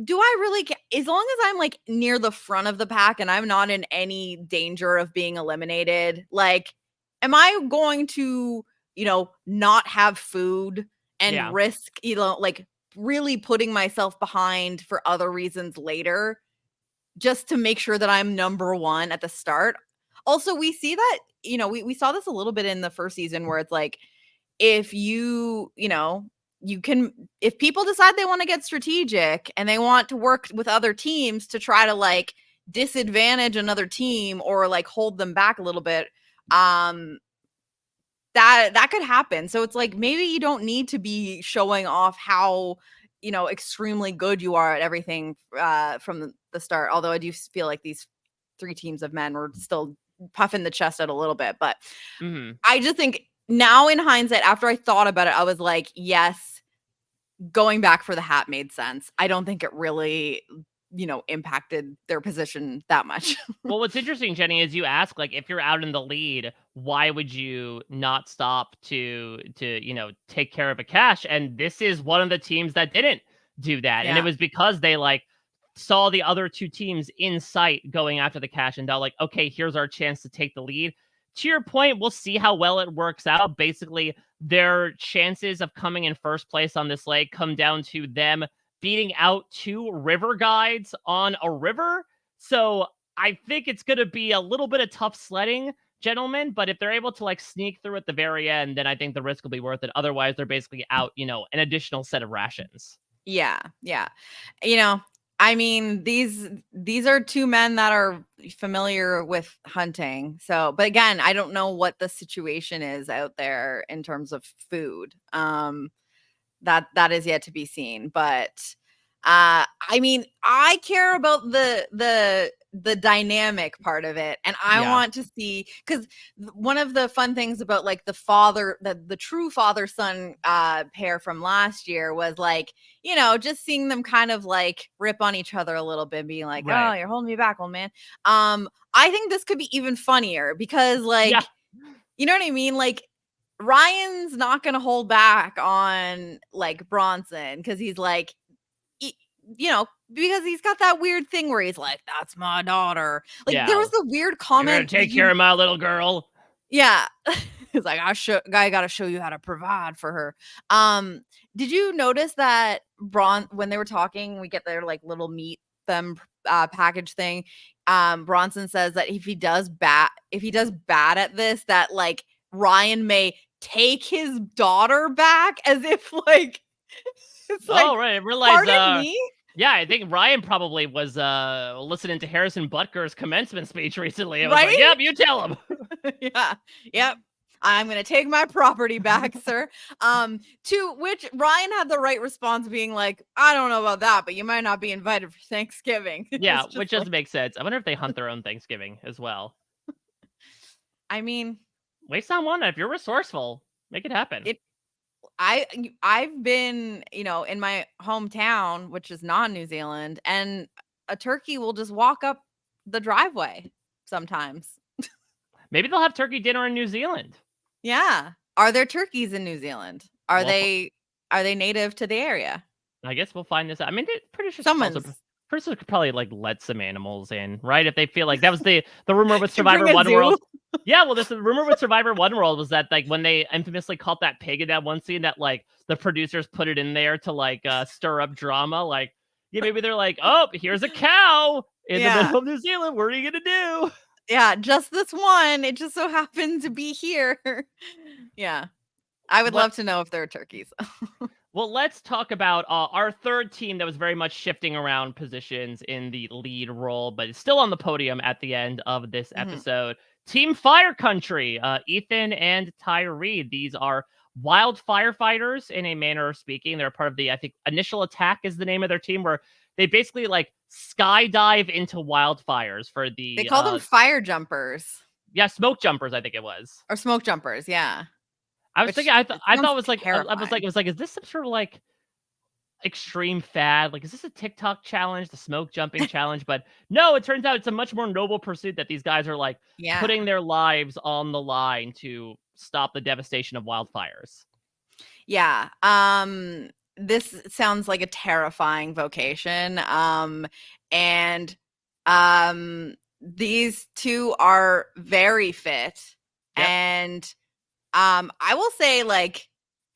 do I really as long as I'm like near the front of the pack and I'm not in any danger of being eliminated, like, am I going to, not have food and Yeah. risk, like really putting myself behind for other reasons later just to make sure that I'm number 1 at the start? Also, we see that, we saw this a little bit in the first season where it's like, if you can, if people decide they want to get strategic and they want to work with other teams to try to like disadvantage another team or like hold them back a little bit, um that could happen. So it's like, maybe you don't need to be showing off how, extremely good you are at everything from the start. Although I do feel like these 3 teams of men were still puffing the chest out a little bit, but Hmm. I just think now in hindsight, after I thought about it, I was like, yes, going back for the hat made sense. I don't think it really, impacted their position that much. Well, what's interesting, Jenny, is you ask like if you're out in the lead, why would you not stop to take care of a cash? And this is one of the teams that didn't do that, and it Yeah. was because they like saw the other two teams in sight going after the cash, and they're like, okay, here's our chance to take the lead. To your point, we'll see how well it works out. Basically, their chances of coming in first place on this leg come down to them beating out 2 river guides on a river. So I think it's going to be a little bit of tough sledding, gentlemen, but if they're able to like sneak through at the very end, then I think the risk will be worth it. Otherwise, they're basically out, an additional set of rations. Yeah, yeah. You know, I mean, these are 2 men that are familiar with hunting. So, but again, I don't know what the situation is out there in terms of food. That is yet to be seen, but I mean, I care about the dynamic part of it, and I Yeah. want to see, because one of the fun things about like the true father son pair from last year was like, just seeing them kind of like rip on each other a little bit, being like, oh, Right. you're holding me back, old man. I think this could be even funnier because Yeah. like, you know what I mean? Like, Ryan's not gonna hold back on like Bronson because he's like, e- because he's got that weird thing where he's like, "That's my daughter." Like, there Yeah. was a weird You're going comment. to take care of my little girl. Yeah, he's like, I gotta show you how to provide for her." Did you notice that when they were talking, we get their like little meet them package thing. Bronson says that if he does bad at this, that like Ryan may take his daughter back, as if like it's Oh, like, right. I realized, pardon me? yeah, I think Ryan probably was listening to Harrison Butker's commencement speech recently. I was like, Right? yep, you tell him. Yeah. Yep. I'm gonna take my property back, sir. To which Ryan had the right response, being like, I don't know about that, but you might not be invited for Thanksgiving. It Yeah, was just which like, doesn't make sense. I wonder if they hunt their own Thanksgiving as well. I mean, Waste on one. If you're resourceful, make it happen. it I've been, in my hometown, which is not New Zealand, and a turkey will just walk up the driveway sometimes. Maybe they'll have turkey dinner in New Zealand. Yeah. Are there turkeys in New Zealand? Are Well, they native to the area? I guess we'll find this out. I mean, pretty sure also Someone's pretty sure could probably like let some animals in, right? If they feel like that was the rumor with you bring Survivor a One World. zoo? Yeah, well, this the rumor with Survivor One World was that like when they infamously caught that pig in that one scene, that like the producers put it in there to like stir up drama. Like, yeah, maybe they're like, oh, here's a cow in the Yeah. middle of New Zealand. What are you gonna do? Yeah, just this one. It just so happened to be here. Yeah. I would But love to know if there are turkeys. well, let's talk about our third team that was very much shifting around positions in the lead role, but is still on the podium at the end of this Mhm. episode. Team Fire Country, Ethan and Tyree. These are wild firefighters in a manner of speaking. They're part of the, I think, Initial Attack is the name of their team, where they basically like skydive into wildfires for They the, call them fire jumpers yeah, smoke jumpers, I think it was. or smoke jumpers, yeah, I was thinking, which it I thought sounds it was like, terrifying. it was like, is this some sort of like extreme fad? Like, is this a TikTok challenge, the smoke jumping challenge? But no, it turns out it's a much more noble pursuit that these guys are like Yeah. putting their lives on the line to stop the devastation of wildfires. Yeah. This sounds like a terrifying vocation. And these two are very fit. Yep. And I will say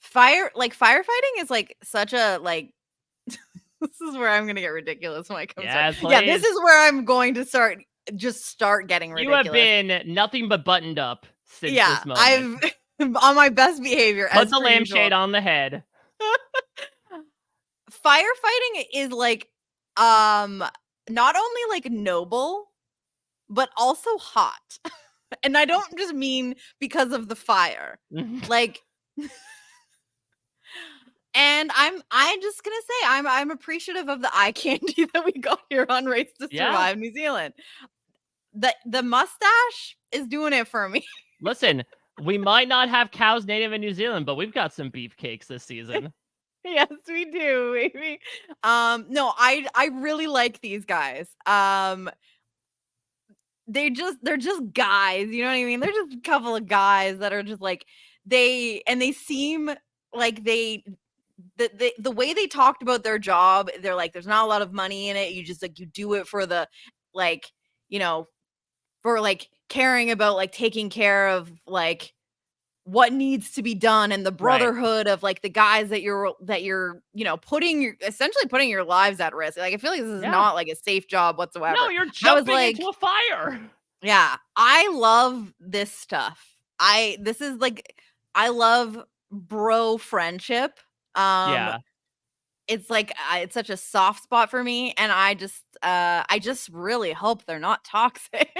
firefighting is like such a like this is where I'm gonna get ridiculous when I come start. Yes, Yeah, this please. is where I'm going to start getting You have ridiculous. been nothing but buttoned up since Yeah, this moment. I've on my best behavior Put as the per usual. lampshade on the head. Firefighting is like not only like noble, but also hot. And I don't just mean because of the fire. Like and I'm just gonna say I'm appreciative of the eye candy that we got here on Race to Yeah. Survive New Zealand. The mustache is doing it for me. Listen, we might not have cows native in New Zealand, but we've got some beefcakes this season. Yes, we do, baby. No, I really like these guys. They're just guys, you know what I mean? They're just a couple of guys that are just like they seem like the way they talked about their job, they're like there's not a lot of money in it. You just like you do it for the like, you know, for like caring about like taking care of like what needs to be done and the Right. brotherhood of like the guys that you're essentially putting your lives at risk. Like I feel like this is Yeah. not like a safe job No, whatsoever. you're I was jumping into like, a fire. yeah, I love this stuff. This is like I love bro friendship. Um Yeah. it's like it's such a soft spot for me and I just really hope they're not toxic.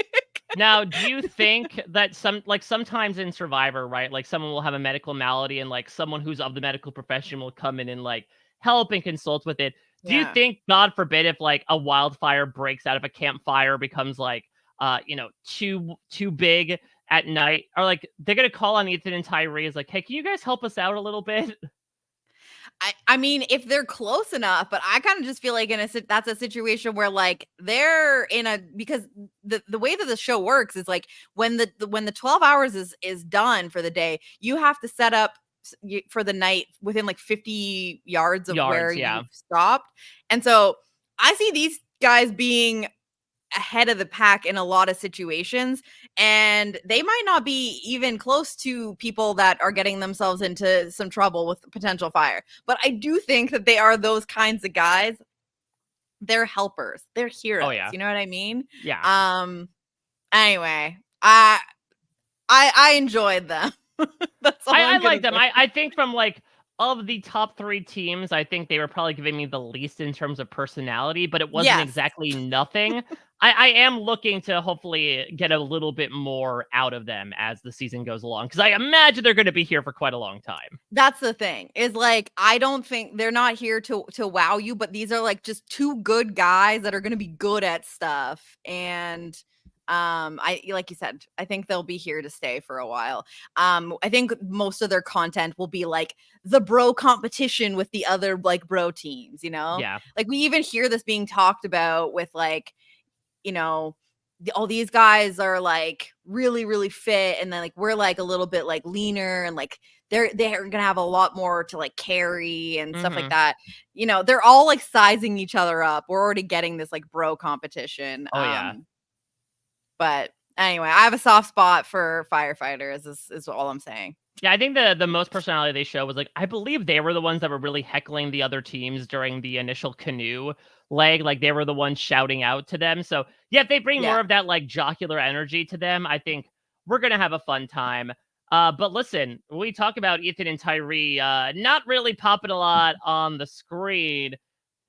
Now, do you think that sometimes in Survivor, right? Like someone will have a medical malady and like someone who's of the medical profession will come in and like help and consult with it. Do you Yeah. think, God forbid, if like a wildfire breaks out of a campfire, becomes like too big at night, or like they're gonna call on Ethan and Tyree as like, hey, can you guys help us out a little bit? I mean, if they're close enough, but I kind of just feel like that's a situation where like they're in a because the way that the show works is like when the 12 hours is done for the day, you have to set up for the night within like 50 yards of where Yards, yeah. you've stopped. And so I see these guys being ahead of the pack in a lot of situations and they might not be even close to people that are getting themselves into some trouble with potential fire, but I do think that they are those kinds of guys. They're helpers, they're Oh heroes, yeah. you know what I mean? Yeah. Anyway, I enjoyed them. That's all I I'm gonna like them. say. I think from like of the top three teams, I think they were probably giving me the least in terms of personality, but it wasn't Yes. exactly nothing. I am looking to hopefully get a little bit more out of them as the season goes along, because I imagine they're going to be here for quite a long time. That's the thing. Is like I don't think they're not here to wow you, but these are like just two good guys that are going to be good at stuff. And I like you said, I think they'll be here to stay for a while. I think most of their content will be like the bro competition with the other like bro teams, you know? Yeah. Like we even hear this being talked about with like, you know, all these guys are like really really fit, and then like we're like a little bit like leaner, and like they're gonna have a lot more to like carry and stuff like Mhm. that. You know, they're all like sizing each other up. We're already getting this like bro competition. Oh, yeah. But anyway, I have a soft spot for firefighters is all I'm saying. Yeah, I think the most personality they show was, like, I believe they were the ones that were really heckling the other teams during the initial canoe leg, like, they were the ones shouting out to them, so, yeah, if they bring Yeah. more of that, like, jocular energy to them, I think we're gonna have a fun time. But listen, we talk about Ethan and Tyree, not really popping a lot on the screen.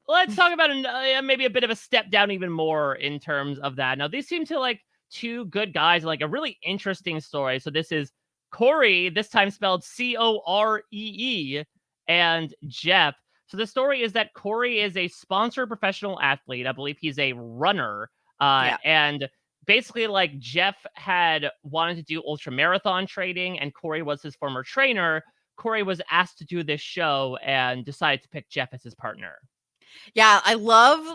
Let's talk about maybe a bit of a step down even more in terms of that. Now, these seem to like two good guys, like a really interesting story. So this is Corey, this time spelled Coree, and Jeff. So the story is that Corey is a sponsored professional athlete. I believe he's a runner. Yeah. And basically, like Jeff had wanted to do ultra marathon training, and Corey was his former trainer. Corey was asked to do this show and decided to pick Jeff as his partner. Yeah, I love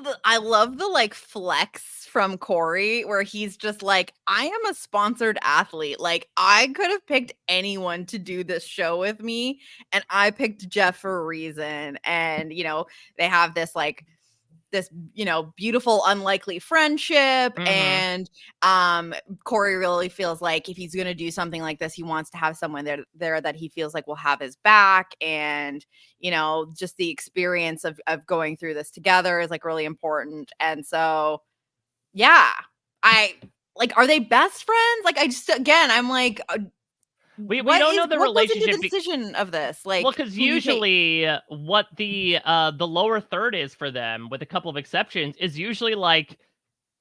the like flex from Corey where he's just like, I am a sponsored athlete. Like I could have picked anyone to do this show with me, and I picked Jeff for a reason. And you know, they have this beautiful unlikely friendship, Hmm. and Corey really feels like if he's going to do something like this, he wants to have someone there that he feels like will have his back. And just the experience of going through this together is like really important. And so yeah, I like, are they best friends? Like I just, again, I'm like, We don't know the what goes into relationship the decision of this? well, Like because who do you take? usually what the lower third is for them, with a couple of exceptions, is usually like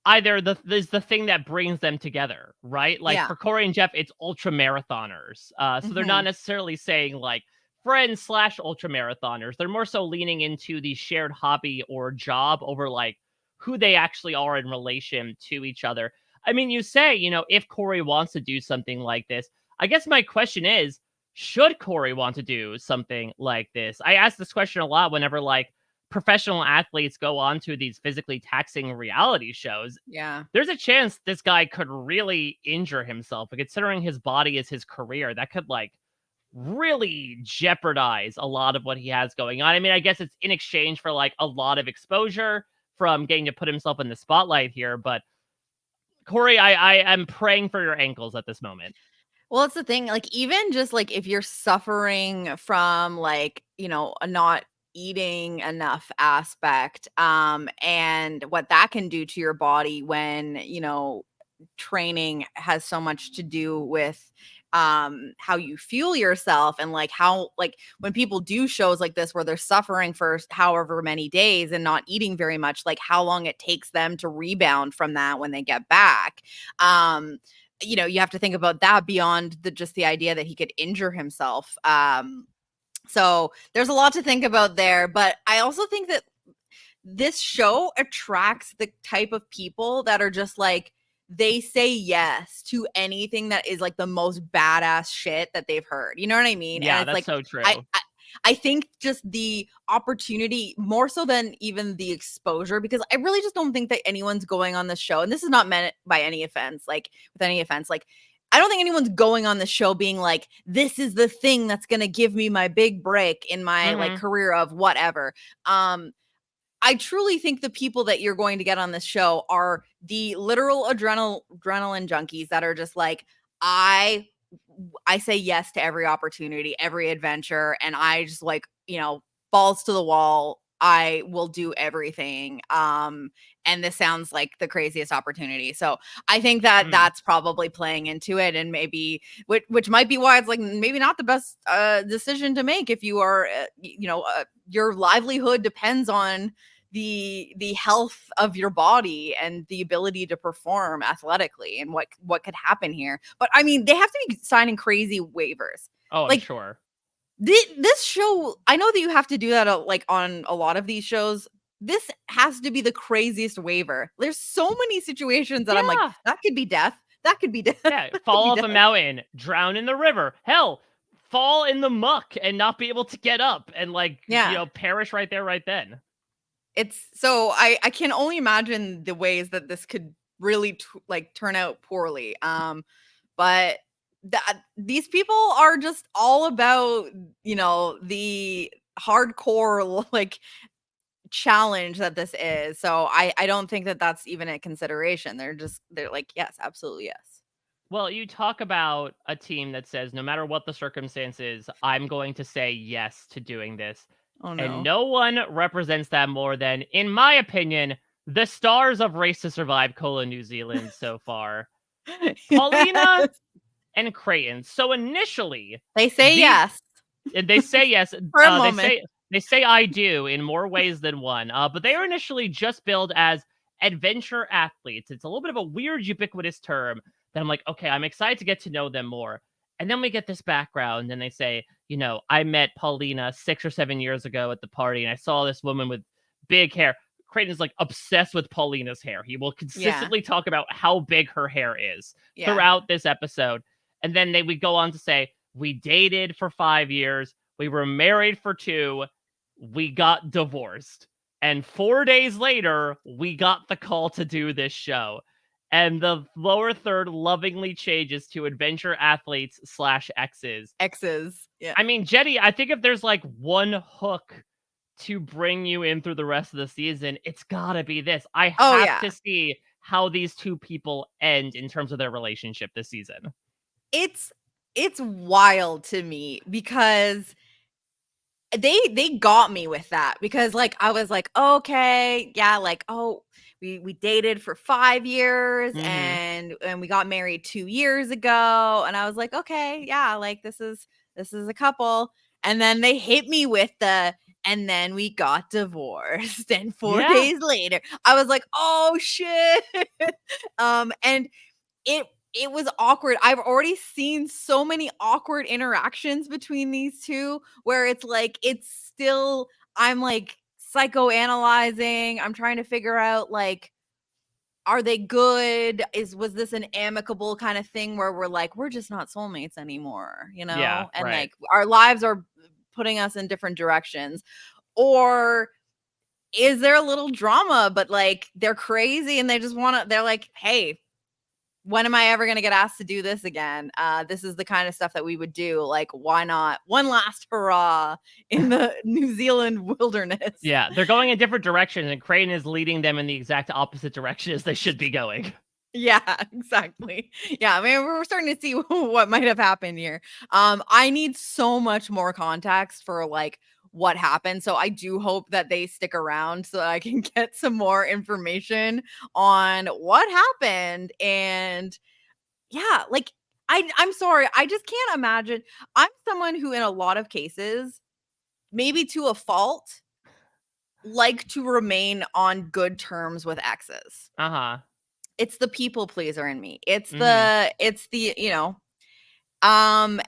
either is the thing that brings them together, right? Like Yeah. for Corey and Jeff, it's ultra marathoners. So they're not Hmm. necessarily saying like friends slash ultra marathoners. They're more so leaning into the shared hobby or job over like who they actually are in relation to each other. I mean, you say, if Corey wants to do something like this, I guess my question is, should Corey want to do something like this? I ask this question a lot whenever like professional athletes go on to these physically taxing reality shows. Yeah. There's a chance this guy could really injure himself. But considering his body is his career, that could like really jeopardize a lot of what he has going on. I mean, I guess it's in exchange for like a lot of exposure from getting to put himself in the spotlight here. But Corey, I am praying for your ankles at this moment. Well, it's the thing, like, even just, like, if you're suffering from, like, a not eating enough aspect, and what that can do to your body when, training has so much to do with, how you fuel yourself, and, like, how like, when people do shows like this where they're suffering for however many days and not eating very much, like, how long it takes them to rebound from that when they get back. Um you have to think about that beyond the idea that he could injure himself. So there's a lot to think about there, but I also think that this show attracts the type of people that are just like, they say yes to anything that is like the most badass shit that they've heard. You know what I mean? And Yeah, it's that's like, so I, true. I I think just the opportunity more so than even the exposure, because I really just don't think that anyone's going on this show. And this is not meant by any offense, like with any offense, like I don't think anyone's going on the show being like, this is the thing that's going to give me my big break in my like Hmm. career of whatever. I truly think the people that you're going to get on this show are the literal adrenaline junkies that are just like, I I say yes to every opportunity, every adventure, and I just like, balls to the wall. I will do everything. And this sounds like the craziest opportunity. So I think that Hmm. that's probably playing into it, and maybe which might be why it's like maybe not the best decision to make if you are, your livelihood depends on the health of your body and the ability to perform athletically, and what could happen here. But I mean, they have to be signing crazy waivers. Oh, I'm Like sure. this show, I know that you have to do that like on a lot of these shows. this has to be the craziest waiver. There's so many situations that I'm like, Yeah. that could be death. That could be death. Yeah, That could fall be off a death. mountain, drown in the river. Hell, fall in the muck and not be able to get up and, like, Yeah. perish right there, right then. It's so I can only imagine the ways that this could really like turn out poorly. But that these people are just all about, the hardcore like challenge that this is. So I don't think that that's even a consideration. They're like, yes, absolutely yes. Well, you talk about a team that says, no matter what the circumstances, I'm going to say yes to doing this. Oh And no. no one represents that more than, in my opinion, the stars of Race to Survive New Zealand so far. Paulina Yes. and Creighton. So initially, They say these yes they say yes. for a They moment. say I do in more ways than one. But they are initially just billed as adventure athletes. It's a little bit of a weird, ubiquitous term that I'm like, okay, I'm excited to get to know them more. And then we get this background, and they say, I met Paulina 6 or 7 years ago at the party, and I saw this woman with big hair. Creighton's like obsessed with Paulina's hair. He will Yeah. consistently talk about how big her hair is Yeah. throughout this episode. And then we go on to say, we dated for 5 years. We were married for 2. We got divorced. And 4 days later, we got the call to do this show. And the lower third lovingly changes to adventure athletes slash exes. X's. Yeah. I mean, Jetty, I think if there's like one hook to bring you in through the rest of the season, it's gotta be this. I Oh have yeah. to see how these two people end in terms of their relationship this season. It's it's wild to me because they got me with that because like I was like, okay, yeah, like, oh, we dated for 5 years Hmm. and we got married 2 years ago, and I was like, okay, yeah, like this is a couple. And then they hit me with the and then we got divorced and 4 Yeah. days later I was like, oh shit. And it it was awkward. I've already seen so many awkward interactions between these 2 where it's like it's still I'm like psychoanalyzing. I'm trying to figure out like are they good? Was this an amicable kind of thing where we're like we're just not soulmates anymore, Yeah, And right. like our lives are putting us in different directions. Or is there a little drama but like they're crazy and they just want to they're like, "Hey, when am I ever going to get asked to do this again? This is the kind of stuff that we would do. Like, why not? One last hurrah in the New Zealand wilderness." Yeah, they're going in different directions, and Crane is leading them in the exact opposite direction as they should be going. Yeah, exactly. Yeah, I mean, we're starting to see what might have happened here. I need so much more context for like what happened. So I do hope that they stick around so that I can get some more information on what happened. And yeah, like I'm sorry, I just can't imagine. I'm someone who in a lot of cases, maybe to a fault, like to remain on good terms with exes. Uh-huh. It's the people pleaser in me. Mhm. Um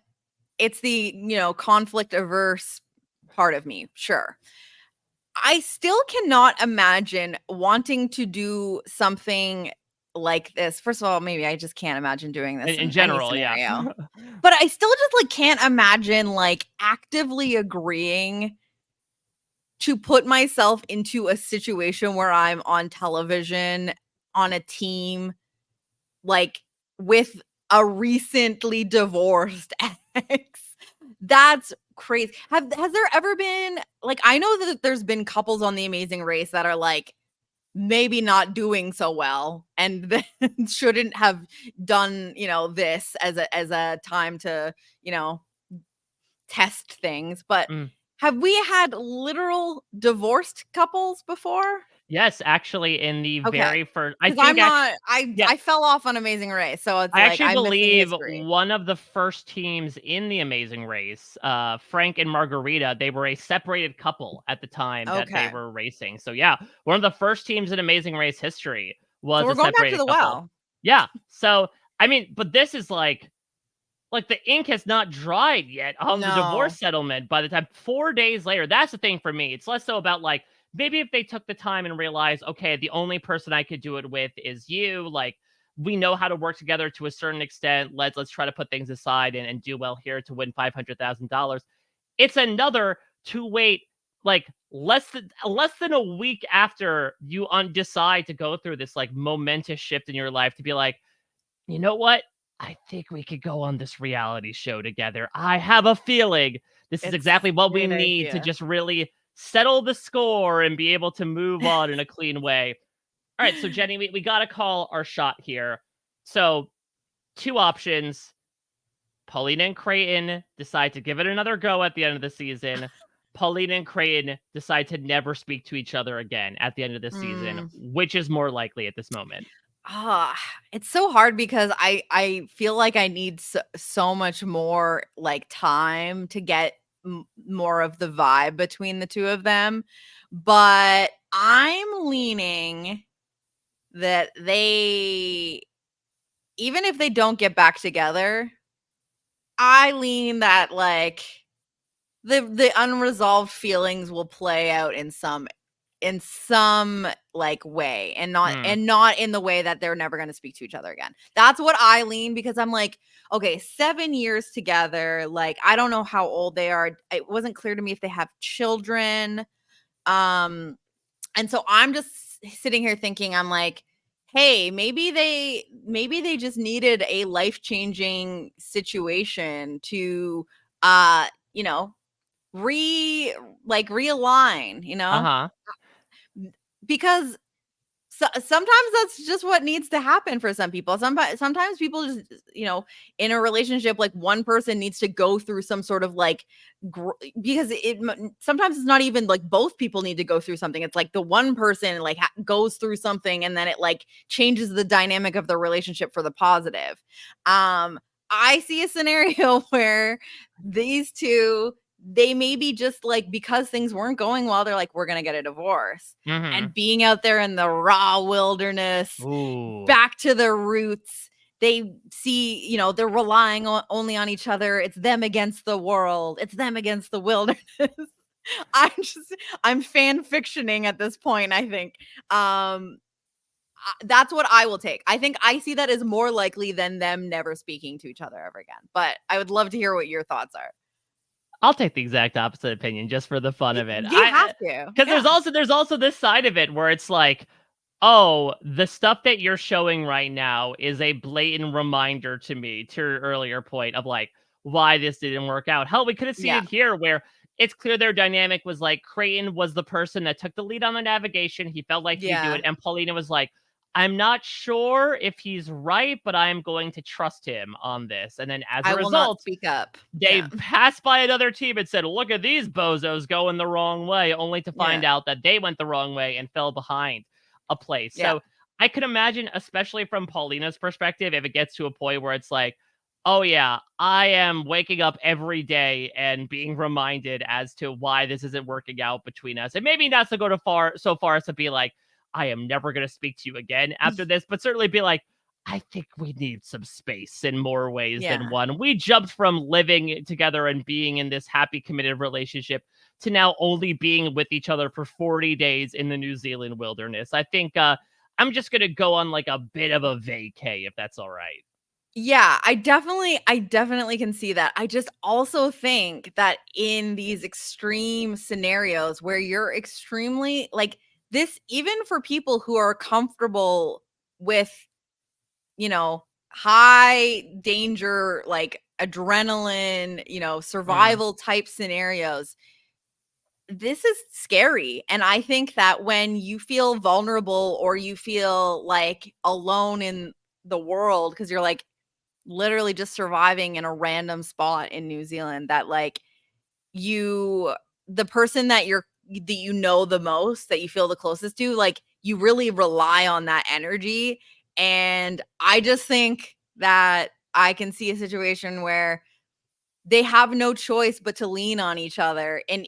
it's the, conflict averse part of me. Sure. I still cannot imagine wanting to do something like this. First of all, maybe I just can't imagine doing this In in any general, yeah. scenario. But I still just, like, can't imagine, like, actively agreeing to put myself into a situation where I'm on television, on a team, like, with a recently divorced ex. That's crazy. Has there ever been like, I know that there's been couples on The Amazing Race that are, like, maybe not doing so well and then shouldn't have done, this as a time to, you know, test things. But Mm. have we had literal divorced couples before? Yes, actually, in the Okay, very first I because 'cause think I'm actually, not I yeah, I fell off on Amazing Race, so it's I like actually I'm missing believe history. one of the first teams in The Amazing Race, Frank and Margarita, they were a separated couple at the time that they Okay. were racing. So, yeah, one of the first teams in Amazing Race history So was we're a going back to separated the couple. well. Yeah, so, I mean, but this is like the ink has not dried yet on the divorce No. settlement by the time 4 days later. That's the thing for me. It's less so about like maybe if they took the time and realized, okay, the only person I could do it with is you, like, we know how to work together to a certain extent. Let's try to put things aside and do well here to win $500,000. It's another to wait like less than a week after you decide to go through this like momentous shift in your life to be like, you know what? I think we could go on this reality show together. I have a feeling this is It's exactly what a we great need to idea. just really settle the score and be able to move on in a clean way. All right, so Jenny, we got to call our shot here. So, two options. Paulina and Creighton decide to give it another go at the end of the season. Paulina and Creighton decide to never speak to each other again at the end of the season. Mm. Which is more likely at this moment? Ah, it's so hard because I feel like I need so much more like time to get more of the vibe between the two of them, but I'm leaning that they, even if they don't get back together, I lean that like the unresolved feelings will play out in some like way, and Hmm. not in the way that they're never going to speak to each other again. That's what I lean, because I'm like, okay, 7 years together, like I don't know how old they are. It wasn't clear to me if they have children. Um and so I'm just sitting here thinking, I'm like, hey, maybe they just needed a life-changing situation to uh you know realign, Uh-huh. because sometimes that's just what needs to happen for some people. Sometimes people just, in a relationship, like one person needs to go through some sort of like, because sometimes it's not even like both people need to go through something. It's like the one person like goes through something, and then it like changes the dynamic of the relationship for the positive. Um, I see a scenario where these two, they maybe just like, because things weren't going well, they're like, we're gonna get a divorce, Mhm. and being out there in the raw wilderness, Ooh. back to their roots. They see, they're relying only on each other. It's them against the world. It's them against the wilderness. I'm just, I'm fan fictioning at this point, I think. That's what I will take. I think I see that as more likely than them never speaking to each other ever again. But I would love to hear what your thoughts are. I'll take the exact opposite opinion just for the fun of it. You have I to. Because Yeah. there's also this side of it where it's like, oh, the stuff that you're showing right now is a blatant reminder to me, to your earlier point of like why this didn't work out. Hell, we could have seen Yeah. it here where it's clear their dynamic was like Creighton was the person that took the lead on the navigation. He felt like he'd do it. Yeah. And Paulina was like, I'm not sure if he's right, but I'm going to trust him on this. And then as a I will not result, speak up. they Yeah. passed by another team and said, look at these bozos going the wrong way, only to Yeah. find out that they went the wrong way and fell behind a place. Yeah. So I could imagine, especially from Paulina's perspective, if it gets to a point where it's like, oh yeah, I am waking up every day and being reminded as to why this isn't working out between us. And maybe not to go so far as to be like, I am never going to speak to you again after this, but certainly be like, I think we need some space in more ways than Yeah. one. We jumped from living together and being in this happy, committed relationship to now only being with each other for 40 days in the New Zealand wilderness. I think I'm just going to go on like a bit of a vacay, if that's all right. Yeah, I definitely can see that. I just also think that in these extreme scenarios where you're extremely like this, even for people who are comfortable with, high danger, like adrenaline, Mm, survival type scenarios, this is scary. And I think that when you feel vulnerable, or you feel like alone in the world, because you're like literally just surviving in a random spot in New Zealand, that like you the person that you know the most, that you feel the closest to, like you really rely on that energy. And I just think that I can see a situation where they have no choice but to lean on each other, and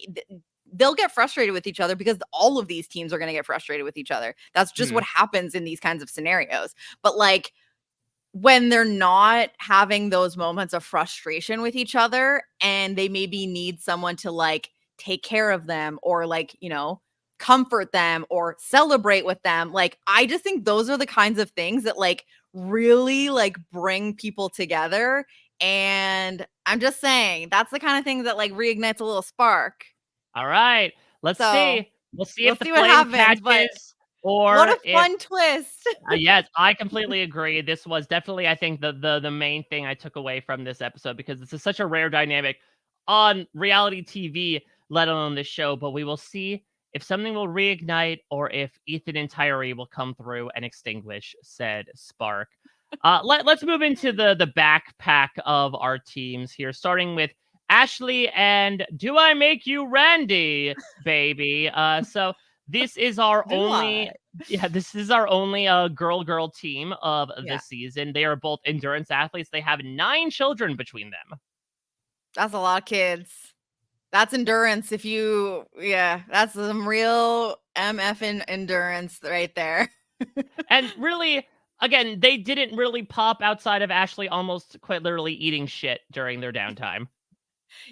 they'll get frustrated with each other, because all of these teams are going to get frustrated with each other. That's just what mm, happens in these kinds of scenarios. But like, when they're not having those moments of frustration with each other, and they maybe need someone to like take care of them, or like, comfort them or celebrate with them. Like, I just think those are the kinds of things that like really like bring people together. And I'm just saying that's the kind of thing that like reignites a little spark. All right, let's So see. We'll see we'll if the see what flame happens. But catches what or a if fun twist. yes, I completely agree. This was definitely, I think, the main thing I took away from this episode because this is such a rare dynamic on reality TV, let alone this show. But we will see if something will reignite or if Ethan and Tyree will come through and extinguish said spark. Let's move into the backpack of our teams here, starting with Ashley and Do I Make You Randy, baby? So this is our Do only I? yeah, this is our only girl team of Yeah. this season. They are both endurance athletes. They have 9 children between them. That's a lot of kids. That's endurance. Yeah, that's some real MFing endurance right there. And really, again, they didn't really pop outside of Ashley almost quite literally eating shit during their downtime.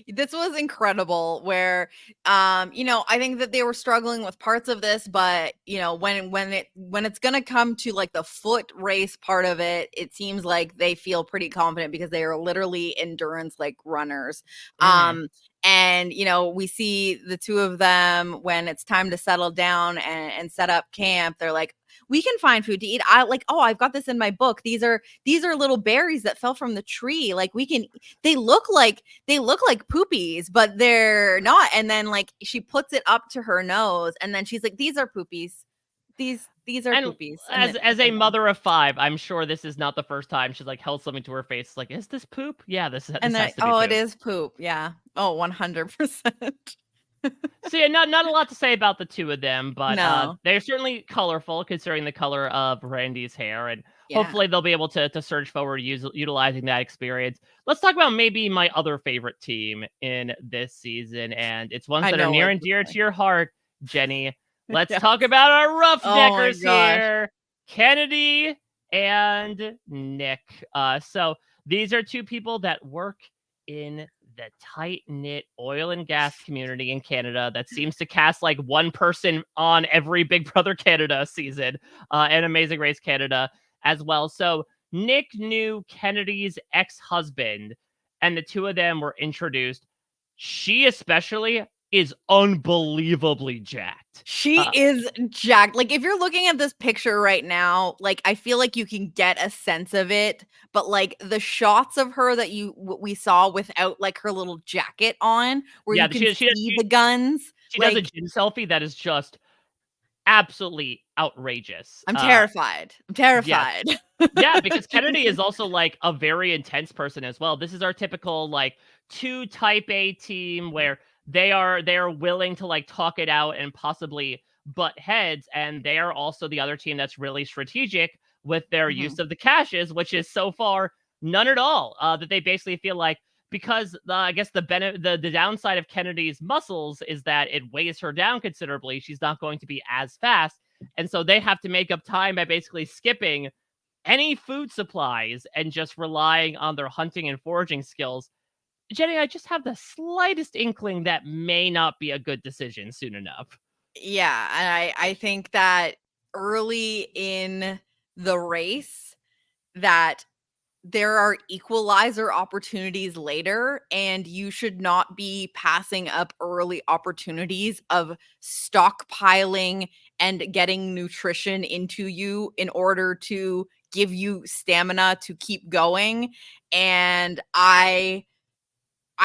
This was incredible where I think that they were struggling with parts of this, but when it's going to come to like the foot race part of it, it seems like they feel pretty confident because they are literally endurance like runners. Mhm. And we see the two of them when it's time to settle down and set up camp. They're like, we can find food to eat. I like, oh, I've got this in my book. These are little berries that fell from the tree. Like we can they look like poopies, but they're not. And then like she puts it up to her nose and then she's like, these are poopies. These are And poopies. And then as puts a them down. mother of 5, I'm sure this is not the first time she's like held something to her face like, "Is this poop? Yeah, And this then has to be oh, it poop." is poop. Yeah. Oh, 100%. So yeah, not a lot to say about the two of them, but No. they're certainly colorful considering the color of Randy's hair, and Yeah. hopefully they'll be able to surge forward utilizing that experience. Let's talk about maybe my other favorite team in this season, and it's ones I that are know near what and to dear say. to your heart, Jenny. Let's Yeah. talk about our Oh my roughneckers gosh. here, Kennedy and Nick. So these are two people that work in the tight knit oil and gas community in Canada that seems to cast like one person on every Big Brother Canada season and Amazing Race Canada as well. So Nick knew Kennedy's ex husband, and the two of them were introduced. She, especially, is unbelievably jacked. She is jacked. Like, if you're looking at this picture right now, like, I feel like you can get a sense of it, but, like, the shots of her that we saw without, like, her little jacket on, where Yeah, you can see she, the guns, she does a like, gym selfie that is just absolutely outrageous. I'm terrified. I'm Yes. terrified. Yeah, because Kennedy is also, like, a very intense person as well. This is our typical, like, 2 type A team where they are willing to, like, talk it out and possibly butt heads, and they are also the other team that's really strategic with their use Mhm. of the caches, which is so far none at all, that they basically feel like because I guess the downside of Kennedy's muscles is that it weighs her down considerably, she's not going to be as fast, and so they have to make up time by basically skipping any food supplies and just relying on their hunting and foraging skills. Jenny, I just have the slightest inkling that may not be a good decision soon enough. Yeah, and I think that early in the race that there are equalizer opportunities later, and you should not be passing up early opportunities of stockpiling and getting nutrition into you in order to give you stamina to keep going. And I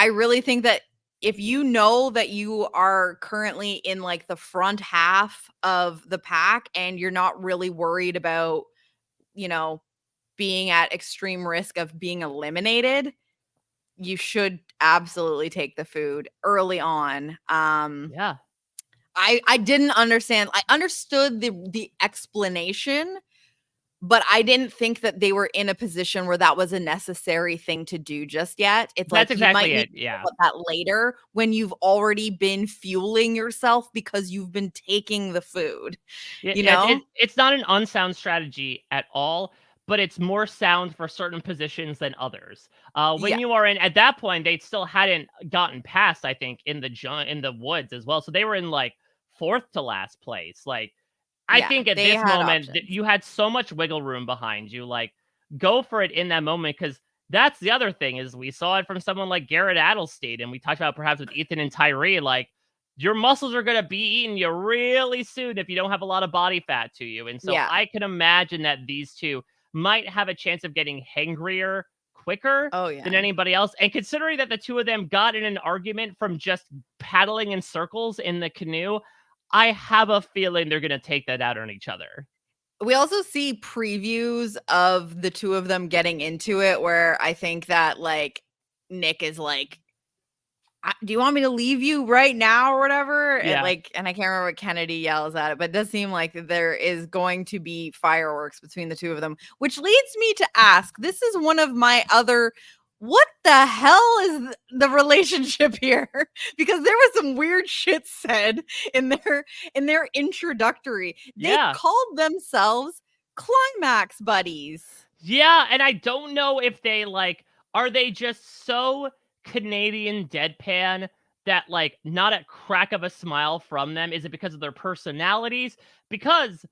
really think that if you know that you are currently in like the front half of the pack and you're not really worried about, you know, being at extreme risk of being eliminated, you should absolutely take the food early on. Yeah. I didn't understand. I understood the explanation, but I didn't think that they were in a position where that was a necessary thing to do just yet. It's That's like you might exactly need it. to know Yeah. about that later when you've already been fueling yourself because you've been taking the food, Yeah, you yeah, know? it's not an unsound strategy at all, but it's more sound for certain positions than others. Yeah. When you are in at that point, they still hadn't gotten past, I think, in the woods as well. So they were in like fourth to last place. Like, I Yeah, think at they this had moment options. you had so much wiggle room behind you. Like, go for it in that moment, because that's the other thing is we saw it from someone like Garrett Adelstein, and we talked about perhaps with Ethan and Tyree. Like, your muscles are gonna be eating you really soon if you don't have a lot of body fat to you. And so Yeah. I can imagine that these two might have a chance of getting hangrier quicker Oh, than yeah. anybody else. And considering that the two of them got in an argument from just paddling in circles in the canoe, I have a feeling they're gonna take that out on each other. We also see previews of the two of them getting into it where I think that, like, Nick is like, "Do you want me to leave you right now or whatever?" And, Yeah. like, and I can't remember what Kennedy yells at it, but it does seem like there is going to be fireworks between the two of them, which leads me to ask, this is one of my other, what the hell is the relationship here? Because there was some weird shit said in their introductory. They Yeah. called themselves climax buddies. Yeah, and I don't know if they, like, are they just so Canadian deadpan that, like, not a crack of a smile from them? Is it because of their personalities? Because,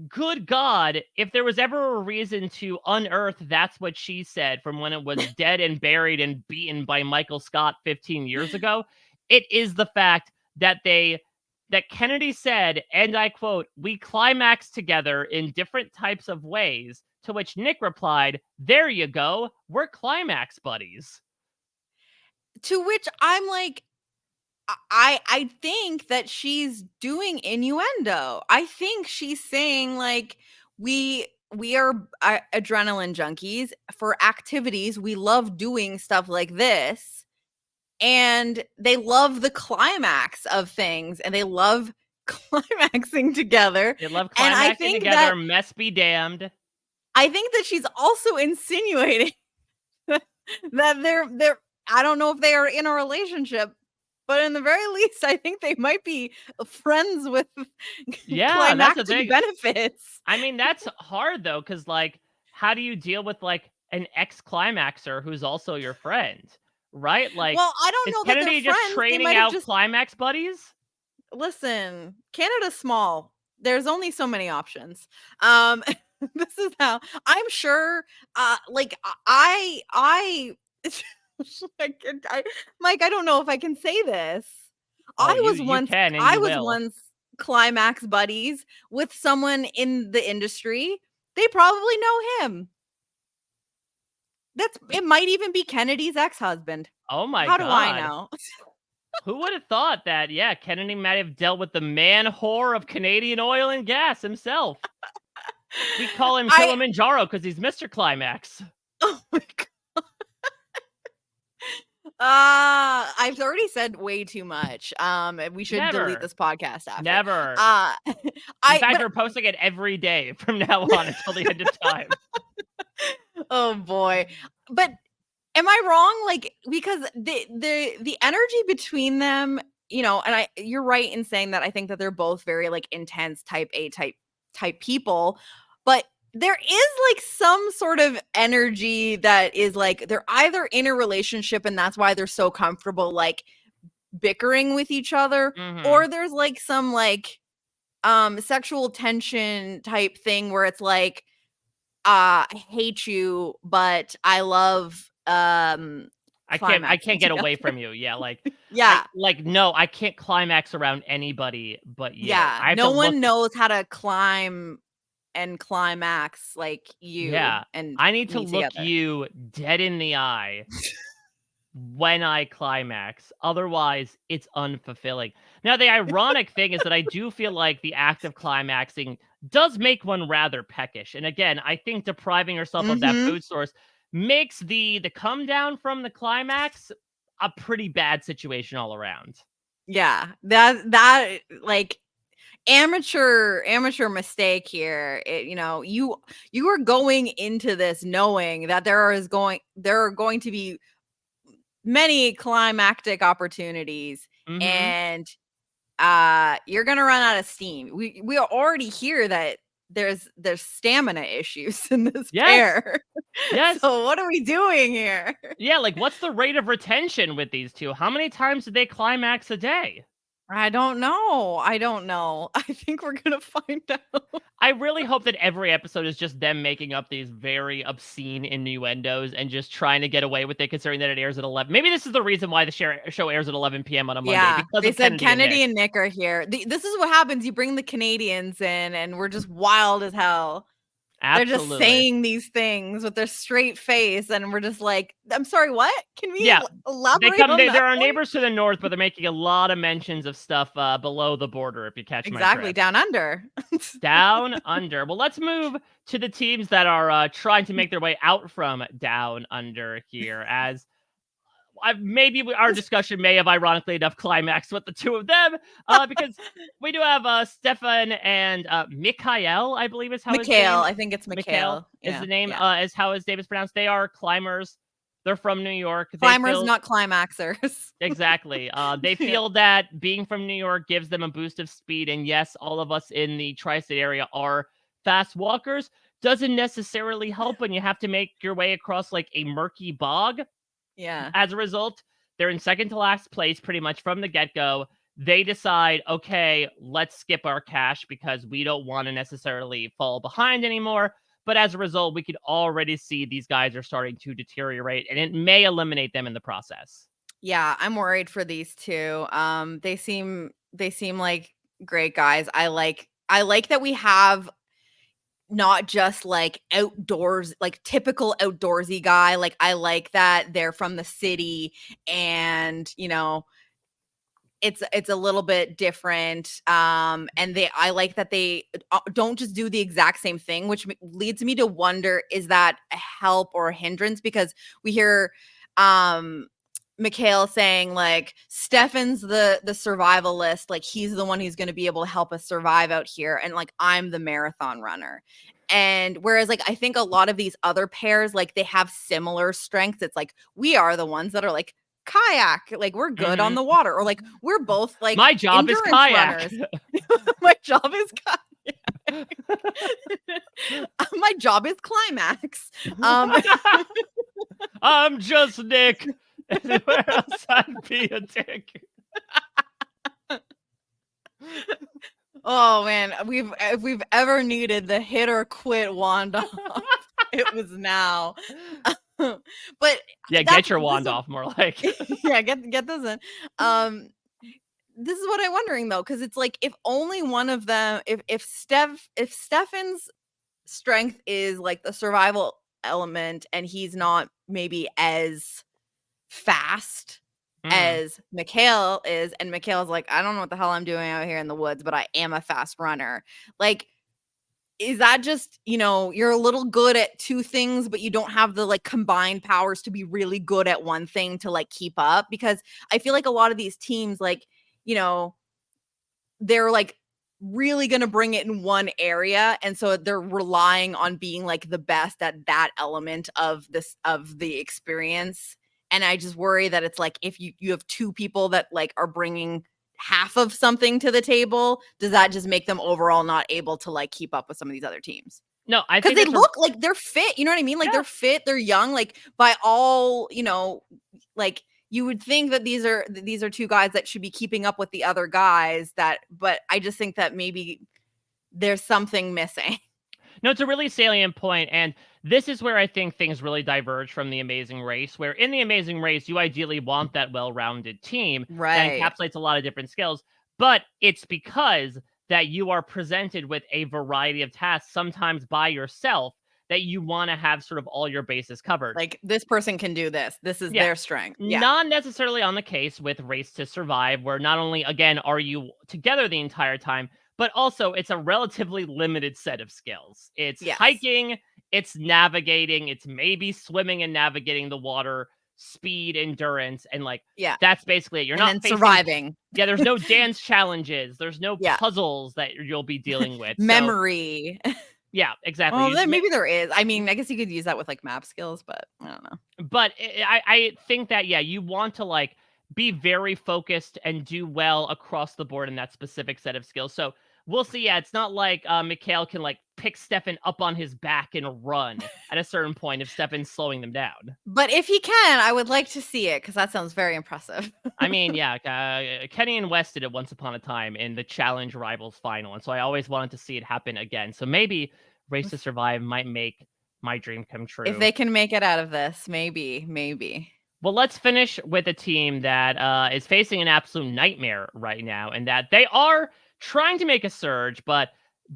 good God, if there was ever a reason to unearth "That's What She Said" from when it was dead and buried and beaten by Michael Scott 15 years ago, it is the fact that Kennedy said, and I quote, "We climax together in different types of ways," to which Nick replied, "There you go. We're climax buddies." To which I'm like, I think that she's doing innuendo. I think she's saying, like, we are adrenaline junkies for activities. We love doing stuff like this, and they love the climax of things, and they love climaxing together. They love And climaxing together, mess be damned. I think that she's also insinuating that they're I don't know if they are in a relationship, but in the very least, I think they might be friends with Yeah, that's the climactic thing. benefits. I mean, that's hard though, because like, how do you deal with like an ex-climaxer who's also your friend, right? Like, Well, I don't is know that they're Kennedy just friends. They training might have out just climax buddies? listen. Canada's small. There's only so many options. This is how I'm sure. Like I like, Mike, I don't know if I can say this. Oh, I was you once can and I you was will. once climax buddies with someone in the industry. They probably know him. That's it might even be Kennedy's ex-husband. Oh my How do I god. know? Who would have thought that? Yeah, Kennedy might have dealt with the man whore of Canadian oil and gas himself. We call him I Kilimanjaro because he's Mr. Climax. oh my god. I've already said way too much. We should delete Never. this podcast after. Never. Uh In I fact, but we're posting it every day from now on until the end of time. oh boy. But am I wrong? Like, because the energy between them, and you're right in saying that I think that they're both very like intense type A type people, but there is like some sort of energy that is like they're either in a relationship and that's why they're so comfortable like bickering with each other, Mhm. or there's like some like sexual tension type thing where it's like I hate you, but I love, I climaxing can't get together. away from you. Yeah, like Yeah, no, I can't climax around anybody but you. yeah. I have to No look. one knows how to climb and climax like you Yeah. and I need to me look together. you dead in the eye when I climax. Otherwise, it's unfulfilling. Now, the ironic thing is that I do feel like the act of climaxing does make one rather peckish. And again, I think depriving yourself of that Mhm. food source makes the come down from the climax a pretty bad situation all around. Yeah. That like amateur mistake here. You are going into this knowing that there are going to be many climactic opportunities, Mhm. and you're gonna run out of steam. We already hear that there's stamina issues in this Yes. pair. Yes. So what are we doing here? Yeah, like what's the rate of retention with these two? How many times do they climax a day? I don't know. I don't know. I think we're gonna find out. I really hope that every episode is just them making up these very obscene innuendos and just trying to get away with it, considering that it airs at 11. Maybe this is the reason why the show airs at 11 p.m. on a Monday, Yeah, because they of said Kennedy and Kennedy Nick. and Nick are here. This is what happens, you bring the Canadians in, and we're just wild as hell. They're just Absolutely. saying these things with their straight face, and we're just like, "I'm sorry, what? Can we Yeah. They elaborate come on that they're our point?" neighbors to the north, but they're making a lot of mentions of stuff, below the border, if you catch my Exactly, drift. down under. Down under. Well, let's move to the teams that are, trying to make their way out from down under here, as maybe our discussion may have ironically enough climaxed with the two of them, because we do have Stefan and Mikhail, I believe is how his Mikhail, name. I think it's Mikhail Mikhail. is Yeah, the name, yeah. is how his name is pronounced. They are climbers. They're from New York. They Climbers, feel not climaxers. exactly. They Yeah. feel that being from New York gives them a boost of speed, and yes, all of us in the tri-state area are fast walkers. Doesn't necessarily help when you have to make your way across like a murky bog. Yeah. As a result, they're in second to last place pretty much from the get-go. They decide, okay, let's skip our cash because we don't want to necessarily fall behind anymore. But as a result, we could already see these guys are starting to deteriorate, and it may eliminate them in the process. Yeah, I'm worried for these 2. They seem like great guys. I like that we have not just like outdoors, like typical outdoorsy guy. Like I like that they're from the city, and it's a little bit different. And I like that they don't just do the exact same thing, which leads me to wonder, is that a help or a hindrance? Because we hear um Mikhail saying like Stefan's the survivalist, like he's the one who's going to be able to help us survive out here, and like I'm the marathon runner. And whereas like I think a lot of these other pairs, like they have similar strengths. It's like we are the ones that are like kayak, like we're good on Mhm. the water, or like we're both like My job is endurance kayak. runners. My job is my job is climax. um I'm just Nick. Anywhere else I'd be a dick. oh man, if we've ever needed the hit or quit wand off, it was now. But Yeah, that's get your this wand is off more like. yeah, get this in. This is what I'm wondering though, because it's like if only one of them, if Stefan's strength is like the survival element, and he's not maybe as fast Mm. as Mikhail is, and Mikhail's like, I don't know what the hell I'm doing out here in the woods, but I am a fast runner. Like, is that just, you're a little good at 2 things, but you don't have the like combined powers to be really good at one thing to like keep up? Because I feel like a lot of these teams, like, you know, they're like really going to bring it in one area, and so they're relying on being like the best at that element of the experience. And I just worry that it's like if you have 2 people that like are bringing half of something to the table, does that just make them overall not able to like keep up with some of these other teams? No, I Because think they that's a look like they're fit, you know what I mean? Like yeah. they're fit, they're young, like by all, like you would think that these are 2 guys that should be keeping up with the other guys, but I just think that maybe there's something missing. No, it's a really salient point, and this is where I think things really diverge from The Amazing Race, where in The Amazing Race, you ideally want that well-rounded team that Right. encapsulates a lot of different skills, but it's because that you are presented with a variety of tasks, sometimes by yourself, that you wanna have sort of all your bases covered. Like this person can do this. This is Yeah. their strength. Yeah. Not necessarily on the case with Race to Survive, where not only, again, are you together the entire time, but also it's a relatively limited set of skills. It's Yes. hiking, it's navigating, it's maybe swimming and navigating the water, speed, endurance, and like Yeah. that's basically it. You're And not then facing surviving. yeah, there's no dance challenges, there's no Yeah. puzzles that you'll be dealing with. So, Memory. yeah, exactly. Oh, You just then maybe there is. I mean, I guess you could use that with like map skills, but I don't know. but I think that, yeah, you want to, like, be very focused and do well across the board in that specific set of skills. So, we'll see, yeah, it's not like, Mikhail can, like, pick Stefan up on his back and run at a certain point if Stefan's slowing them down. But if he can, I would like to see it because that sounds very impressive. I mean, yeah, Kenny and West did it once upon a time in the Challenge Rivals final, and so I always wanted to see it happen again. So maybe Race to Survive might make my dream come If true. they can make it out of this, maybe. Well, let's finish with a team that is facing an absolute nightmare right now, and that they are trying to make a surge, but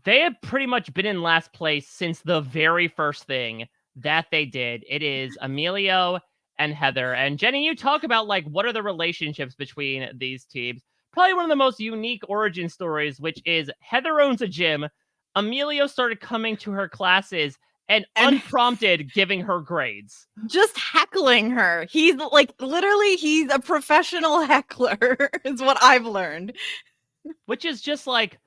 they have pretty much been in last place since the very first thing that they did. It is Emilio and Heather. And Jenny, you talk about like what are the relationships between these teams. Probably one of the most unique origin stories, which is Heather owns a gym. Emilio started coming to her classes and And unprompted giving her grades. just heckling her. He's like literally he's a professional heckler is what I've learned. Which is just like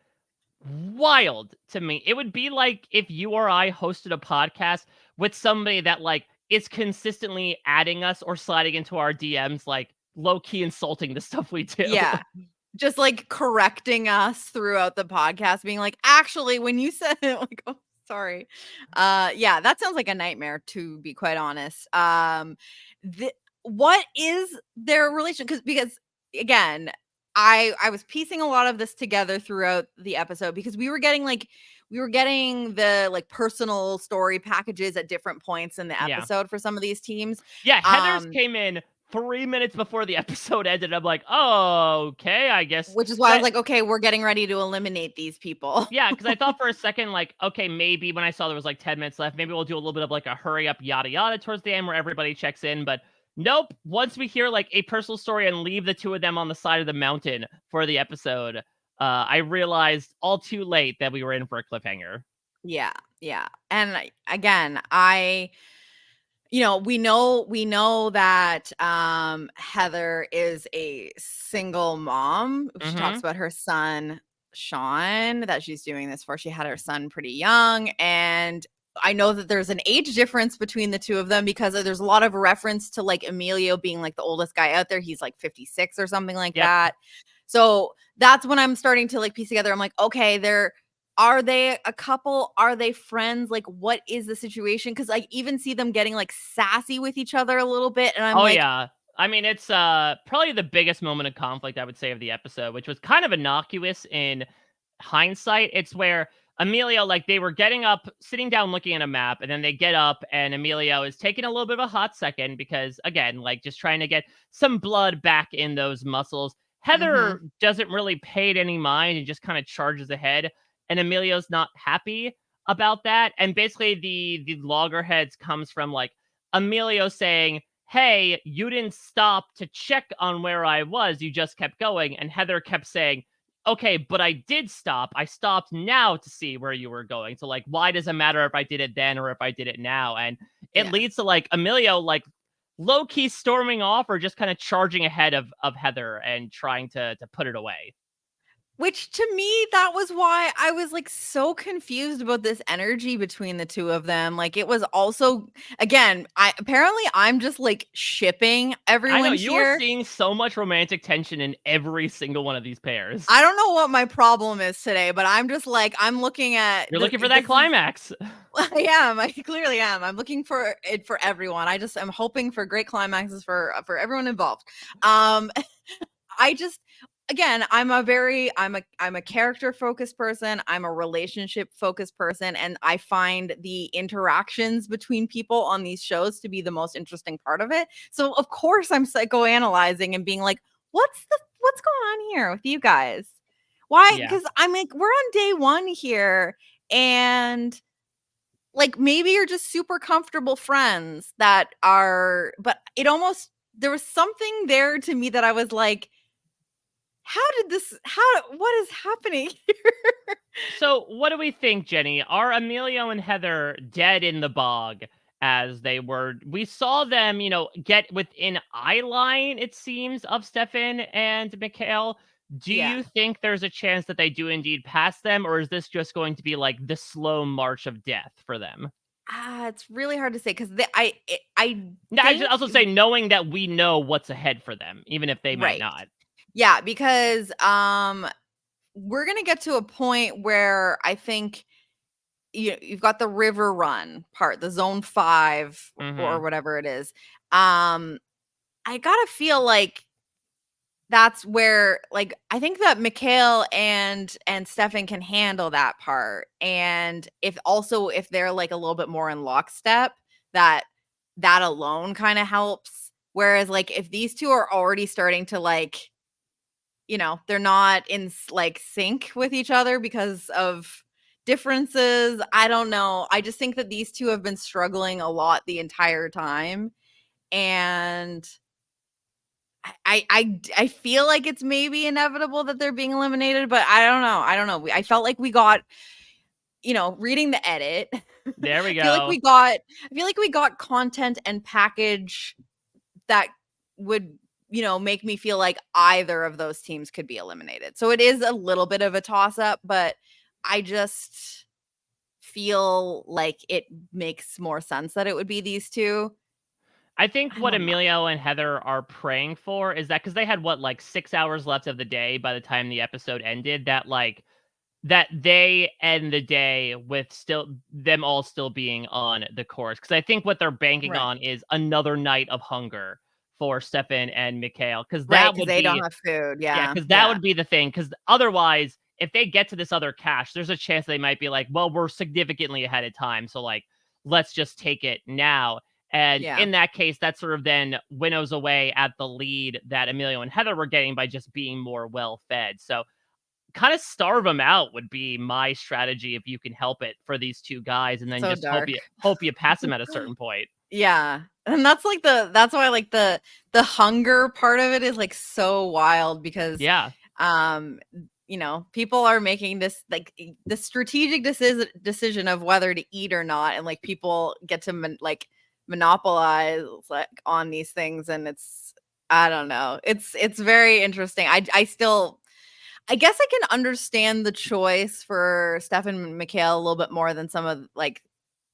wild to me. It would be like if you or I hosted a podcast with somebody that like is consistently adding us or sliding into our DMs, like low key insulting the stuff we do. Yeah. Just like correcting us throughout the podcast, being like, actually, when you said it, like, oh, sorry. Yeah, that sounds like a nightmare, to be quite honest. What is their relation? Because again, I was piecing a lot of this together throughout the episode because we were getting the like personal story packages at different points in the Yeah. episode for some of these teams. Yeah, Heather's came in 3 minutes before the episode ended. I'm like, oh, okay, I guess. Which is why I was like, okay, we're getting ready to eliminate these people. Yeah, because I thought for a second, like, okay, maybe when I saw there was like 10 minutes left, maybe we'll do a little bit of like a hurry up, yada yada towards the end where everybody checks in. But nope, once we hear like a personal story and leave the two of them on the side of the mountain for the episode, I realized all too late that we were in for a cliffhanger. Yeah, yeah. And again, we know that Heather is a single mom. She talks about her son Sean that she's doing this for. She had her son pretty young, and I know that there's an age difference between the two of them because there's a lot of reference to like Emilio being like the oldest guy out there. He's like 56 or something like that. So that's when I'm starting to like piece together. I'm like, okay, are they a couple? Are they friends? Like, what is the situation? Because I even see them getting like sassy with each other a little bit. And I'm like, yeah. I mean, it's probably the biggest moment of conflict, I would say, of the episode, which was kind of innocuous in hindsight. It's where Emilio, like, they were getting up, sitting down, looking at a map, and then they get up, and Emilio is taking a little bit of a hot second because, again, like, just trying to get some blood back in those muscles. Heather doesn't really pay it any mind and just kind of charges ahead, and Emilio's not happy about that. And basically, the loggerheads comes from, like, Emilio saying, hey, you didn't stop to check on where I was. You just kept going. And Heather kept saying, okay, but I did stop. I stopped now to see where you were going. So, like, why does it matter if I did it then or if I did it now? And it leads to, like, Emilio, like, low-key storming off or just kind of charging ahead of Heather and trying to put it away. which to me, that was why I was like so confused about this energy between the two of them. Like it was also, again, I'm just like shipping everyone I know, here. you are seeing so much romantic tension in every single one of these pairs. I don't know what my problem is today, but I'm just like, I'm looking at. You're looking for that climax. I am. I clearly am. I'm looking for it for everyone. I'm hoping for great climaxes for everyone involved. I just, again, I'm a character focused person. I'm a relationship focused person, and I find the interactions between people on these shows to be the most interesting part of it. So of course I'm psychoanalyzing and being like, what's going on here with you guys? Why? Because I'm like, we're on day one here, and like maybe you're just super comfortable friends that are, but there was something there to me that I was like, what is happening here? So, what do we think, Jenny? Are Emilio and Heather dead in the bog as they were? We saw them, get within eye line, it seems, of Stefan and Mikhail. Do you think there's a chance that they do indeed pass them, or is this just going to be like the slow march of death for them? It's really hard to say because I also say knowing that we know what's ahead for them, even if they might not. Yeah, because we're gonna get to a point where I think you've got the river run part, the zone 5 or Mhm. whatever it is. I gotta feel like that's where, like, I think that Mikhail and Stefan can handle that part, and if they're, like, a little bit more in lockstep, that that alone kinda helps. Whereas, like, if these 2 are already starting to, like, they're not in like sync with each other because of differences. I don't know. I just think that these 2 have been struggling a lot the entire time. And I feel like it's maybe inevitable that they're being eliminated, but I don't know. I don't know. I felt like we got, reading the edit. There we I feel like go. we got I feel like we got content and package that would, make me feel like either of those teams could be eliminated. So it is a little bit of a toss up, but I just feel like it makes more sense that it would be these 2. I think I what don't know. Emilio and Heather are praying for is that because they had what, like 6 hours left of the day by the time the episode ended, that they end the day with still them all still being on the course. Because I think what they're banking Right. on is another night of hunger for Stefan and Mikhail. Because Right, that because would they don't be have food. yeah, Yeah. because that Yeah. would be the thing. Because otherwise, if they get to this other cache, there's a chance they might be like, "Well, we're significantly ahead of time, so, like, let's just take it now." And Yeah. in that case, that sort of then winnows away at the lead that Emilio and Heather were getting by just being more well-fed. So, kinda starve them out would be my strategy if you can help it for these 2 guys, and then So just dark. hope you pass them at a certain point. Yeah. And that's why, like, the hunger part of it is, like, so wild because, Yeah. um, people are making this, like, the strategic decision of whether to eat or not, and, like, people get to monopolize, like, on these things, and it's I don't know. It's very interesting. I guess I can understand the choice for Stefan and Mikhail a little bit more than some of, like,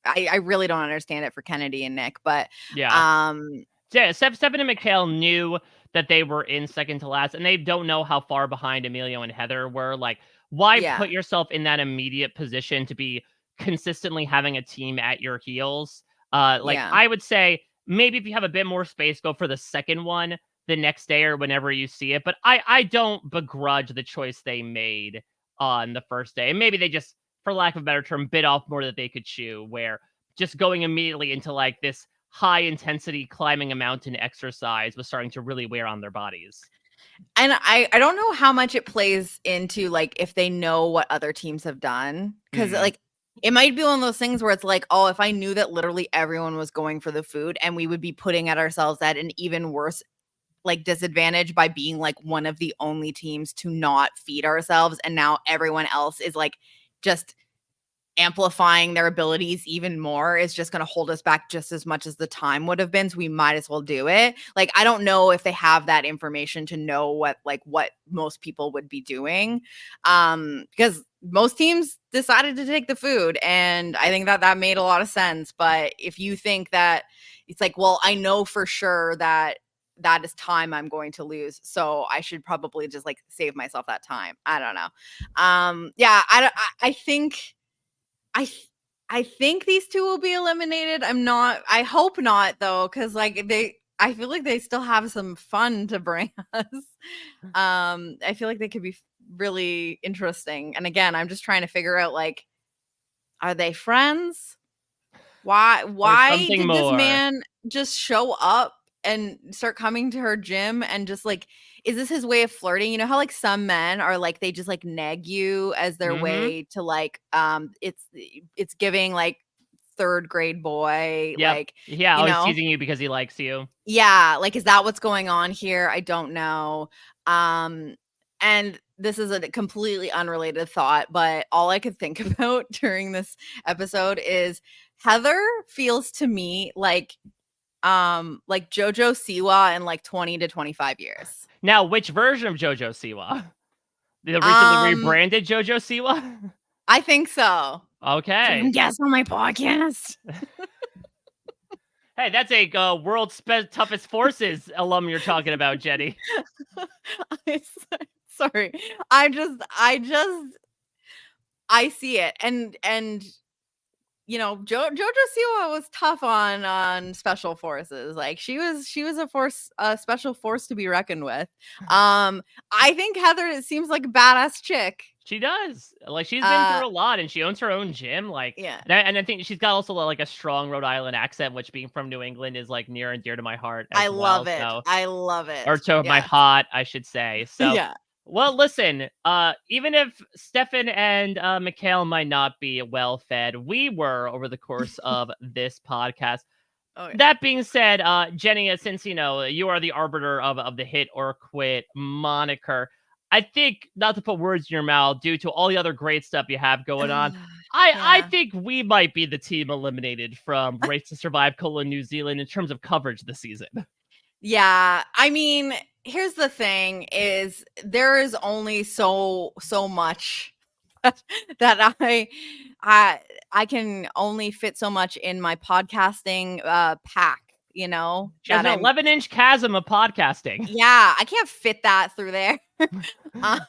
I really don't understand it for Kennedy and Nick, but, Yeah. um, Yeah, Stepan and Mikhail knew that they were in second to last, and they don't know how far behind Emilio and Heather were. Like, why yeah, put yourself in that immediate position to be consistently having a team at your heels? Like, yeah. I would say maybe if you have a bit more space, go for the second one the next day or whenever you see it. But I don't begrudge the choice they made on the first day. And maybe they just, for lack of a better term, bit off more that they could chew, where just going immediately into like this high intensity climbing a mountain exercise was starting to really wear on their bodies. And I don't know how much it plays into, like, if they know what other teams have done, because, Hmm. like, it might be one of those things where it's like, "Oh, if I knew that literally everyone was going for the food and we would be putting at ourselves at an even worse, like, disadvantage by being, like, one of the only teams to not feed ourselves, and now everyone else is, like, just amplifying their abilities even more is just gonna hold us back just as much as the time would have been, so we might as well do it." Like, I don't know if they have that information to know what most people would be doing, because most teams decided to take the food, and I think that that made a lot of sense, but if you think that it's like, "Well, I know for sure that that is time I'm going to lose, so I should probably just, like, save myself that time." I don't know. Yeah, I think I th I think these 2 will be eliminated. I hope not though, because like, I feel like they still have some fun to bring us. I feel like they could be really interesting, and again, I'm just trying to figure out, like, are they friends? Or Why something did this more. man just show up and start coming to her gym and just, like, is this his way of flirting? You know how, like, some men are, like, they just, like, nag you as their Mhm. way to, like, it's giving, like, 3rd grade boy, Yep. like, Yeah, you always know? teasing you because he likes you. Yeah, like, is that what's going on here? I don't know. Um, and this is a completely unrelated thought, but all I could think about during this episode is Heather feels to me like JoJo Siwa in, like, 20 to 25 years. Now, which version of JoJo Siwa? The recently Um, rebranded JoJo Siwa? I think so. You Okay. can guess on my podcast. Hey, that's a world's toughest forces alum you're talking about, Jenny. I s sorry. I just I see it, and JoJo Siwa was tough on special forces. Like she was a special force to be reckoned with. I think Heather, it seems like a badass chick. She does. Like, she's been Uh, through a lot, and she owns her own gym, like, yeah, and I think she's got also, like, a strong Rhode Island accent, which being from New England is, like, near and dear to my heart as I well, love it. so I love or it. to my Yes. heart, I should say. So, Yeah. well, listen, even if Stefan and, Mikhail might not be well fed, we were over the course of this podcast. Oh yeah. That being said, Jenny, since you are the arbiter of the hit or quit moniker, I think not to put words in your mouth, due to all the other great stuff you have going on, I Yeah. think we might be the team eliminated from Race to Survive: New Zealand in terms of coverage this season. Yeah. I mean, here's the thing is there is only so much that I I can only fit so much in my podcasting pack, She has that an I'm 11-inch chasm of podcasting. yeah, I can't fit that through there. Um,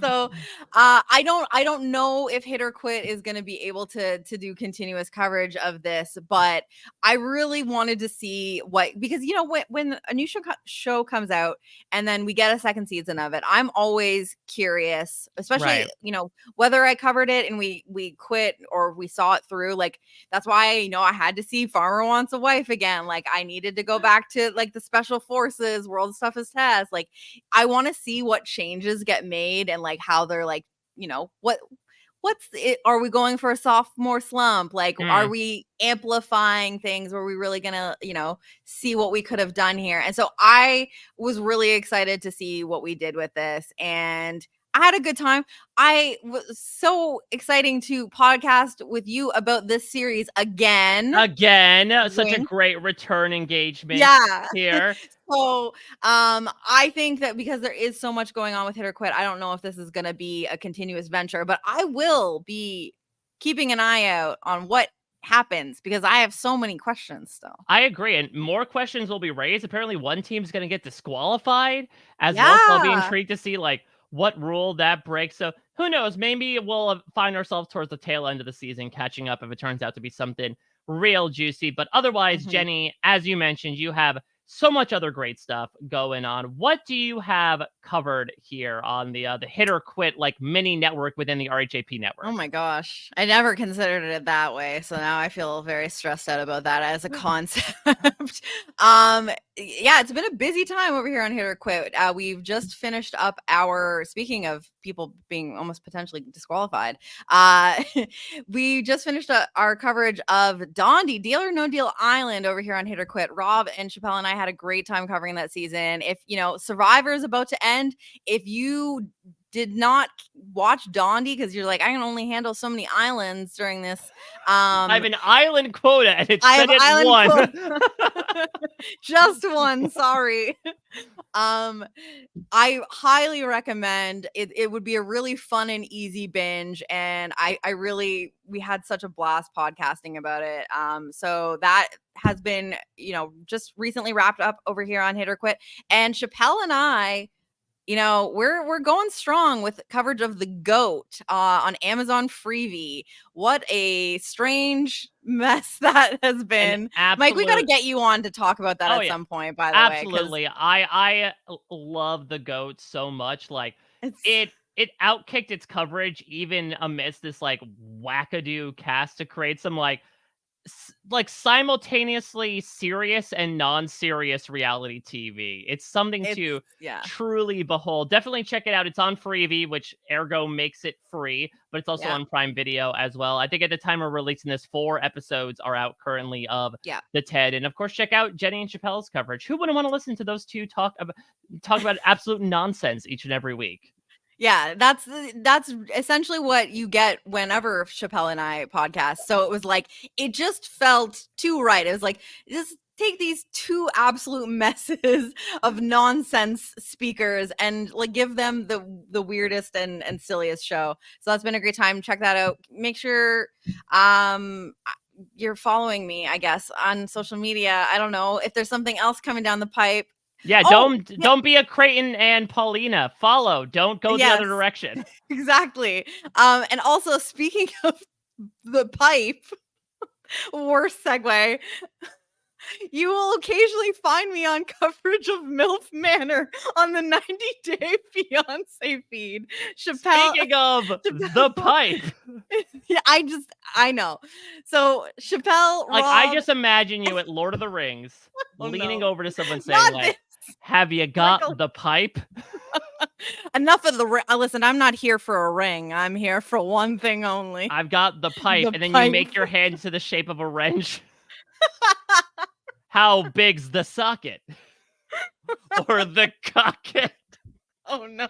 so I don't know if Hit or Quit is going to be able to do continuous coverage of this, but I really wanted to see what, because when a new show comes out and then we get a second season of it, I'm always curious, especially Right. whether I covered it and we quit or we saw it through. Like that's why I had to see Farmer Wants a Wife again. Like I needed to go back to like the Special Forces, World Stuff is Test. Like I want to see what changes get made and like how they're like, what's it, are we going for a sophomore slump? Like are Mm. we amplifying things? Were we really gonna, see what we could have done here? And so I was really excited to see what we did with this, and I had a good time. I was so exciting to podcast with you about this series again. Again, such a Wink. great return engagement Yeah. here. So, I think that because there is so much going on with Hit or Quit, I don't know if this is gonna be a continuous venture, but I will be keeping an eye out on what happens because I have so many questions still. I agree, and more questions will be raised. Apparently, one team's gonna get disqualified as well, so I'll be Yeah. intrigued to see, like, what rule that breaks. So, who knows? Maybe we'll find ourselves towards the tail end of the season catching up if it turns out to be something real juicy. But otherwise, Mhm. Jenny, as you mentioned, you have so much other great stuff going on. What do you have covered here on the Hit or Quit, like, mini network within the RHAP Oh network? my gosh. I never considered it that way. So now I feel very stressed out about that as a concept. Yeah, it's been a busy time over here on Hit or Quit. We've just finished up speaking of people being almost potentially disqualified, we just finished our coverage of Dondi, Deal or No Deal Island over here on Hit or Quit. Rob and Chappelle and I had a great time covering that season. If, Survivor is about to end, if you did not watch Dondi because you're like, I can only handle so many islands during this. I have an island quota, and it's I have set at island 1. quote. Just one, sorry. Um, I highly recommend it. It would be a really fun and easy binge, and I really we had such a blast podcasting about it. So that has been just recently wrapped up over here on Hit or Quit, and Chappelle and I, we're going strong with coverage of The Goat on Amazon Freevee. What a strange mess that has An been. Mike, we got to absolute get you on to talk about that Oh, at yeah. some point, by the way, because Absolutely. I love the GOAT so much, like, it's it outkicked its coverage even amidst this, like, wackadoo cast to create some, like, simultaneously serious and non-serious reality TV. It's something to yeah, truly behold. Definitely check it out. It's on Freevee, which ergo makes it free, but it's also yeah, on Prime Video as well. I think at the time of releasing this, 4 episodes are out currently of yeah. the TED. And of course, check out Jenny and Chappelle's coverage. Who wouldn't want to listen to those two talk about absolute nonsense each and every week? Yeah, that's essentially what you get whenever Chappelle and I podcast. So it was like it just felt too right. It was like just take these two absolute messes of nonsense speakers and like give them the weirdest and silliest show. So that's been a great time. Check that out. Make sure you're following me, I guess, on social media. I don't know if there's something else coming down the pipe. Yeah, Oh, yeah, don't be a Creighton and Paulina. Follow. Don't go the yes. other direction. Exactly. And also speaking of the pipe, Worst segue. You will occasionally find me on coverage of MILF Manor on the 90 Day Fiance feed. Speaking of the Chappelle pipe, yeah, I know. So Chappelle, like I Rob, just imagine you at Lord of the Rings oh leaning no, over to someone saying not like, this. "Have you got Michael, the pipe?" enough of the listen. I'm not here for a ring. I'm here for one thing only: I've got the pipe, the and then you pipe. make your hand into the shape of a wrench. How big's the socket? Or the cocket? Oh no.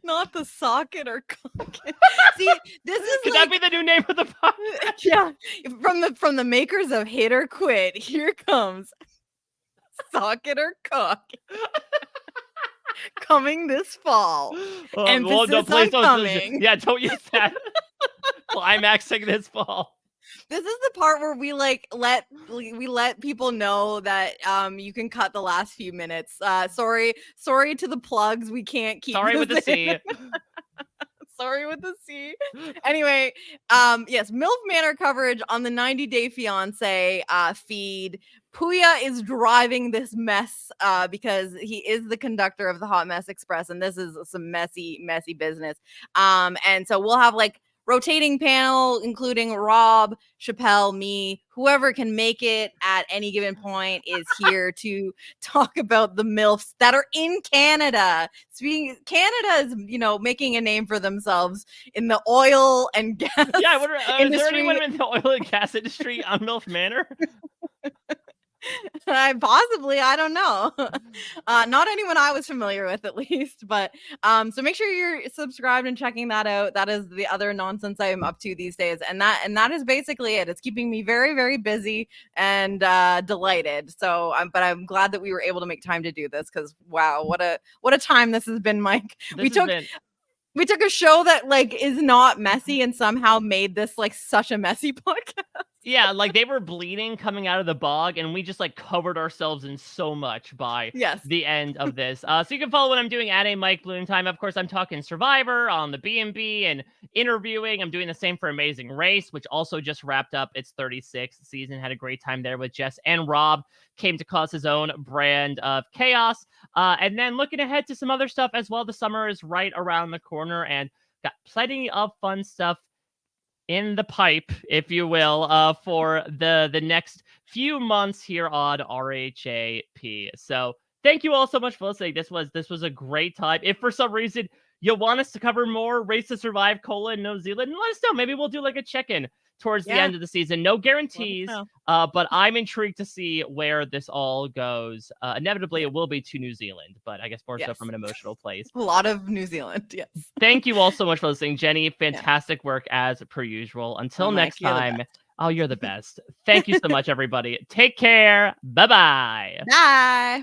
Not the socket or cocket. See, this is Could that be like the new name of the podcast? yeah, from the makers of Hit or Quit. Here comes Socket or Cocket coming this fall. Well, no, Emphasis please on don't. coming. Yeah, don't use that. Climaxing this fall. This is the part where we let people know that you can cut the last few minutes. Sorry to the plugs. We can't keep Sorry with the this in. C. Sorry with the C. Anyway, yes, MILF Manor coverage on the 90 Day Fiance feed. Puya is driving this mess because he is the conductor of the Hot Mess Express, and this is some messy business. And so we'll have like rotating panel, including Rob, Chappelle, me, whoever can make it at any given point is here to talk about the MILFs that are in Canada. Canada is, making a name for themselves in the oil and gas Yeah, I wonder, is there anyone industry. in the oil and gas industry on MILF Manor? Possibly, I don't know. Not anyone I was familiar with, at least. But so make sure you're subscribed and checking that out. That is the other nonsense I am up to these days, and that is basically it. It's keeping me very, very busy and delighted. So, but I'm glad that we were able to make time to do this because wow, what a time this has been, Mike. This has been. We took a show that like is not messy and somehow made this like such a messy podcast. Yeah, like they were bleeding coming out of the bog, and we just like covered ourselves in so much by Yes. the end of this. So you can follow what I'm doing at a Mike Bloom Time. Of course, I'm talking Survivor on the B&B and interviewing. I'm doing the same for Amazing Race, which also just wrapped up its 36th season. Had a great time there with Jess and Rob. Came to cause his own brand of chaos. And then looking ahead to some other stuff as well. The summer is right around the corner, and got plenty of fun stuff in the pipe, if you will, for the next few months here on RHAP. So thank you all so much for listening. This was a great time. If for some reason you want us to cover more Race to Survive in New Zealand, let us know. Maybe we'll do like a check-in towards the end of the season. No guarantees, but I'm intrigued to see where this all goes. Inevitably, it will be to New Zealand, but I guess more so from an emotional place. A lot of New Zealand, yes. Thank you all so much for listening, Jenny. Fantastic work as per usual. Until next time. Oh, you're the best. Thank you so much, everybody. Take care. Bye-bye. Bye.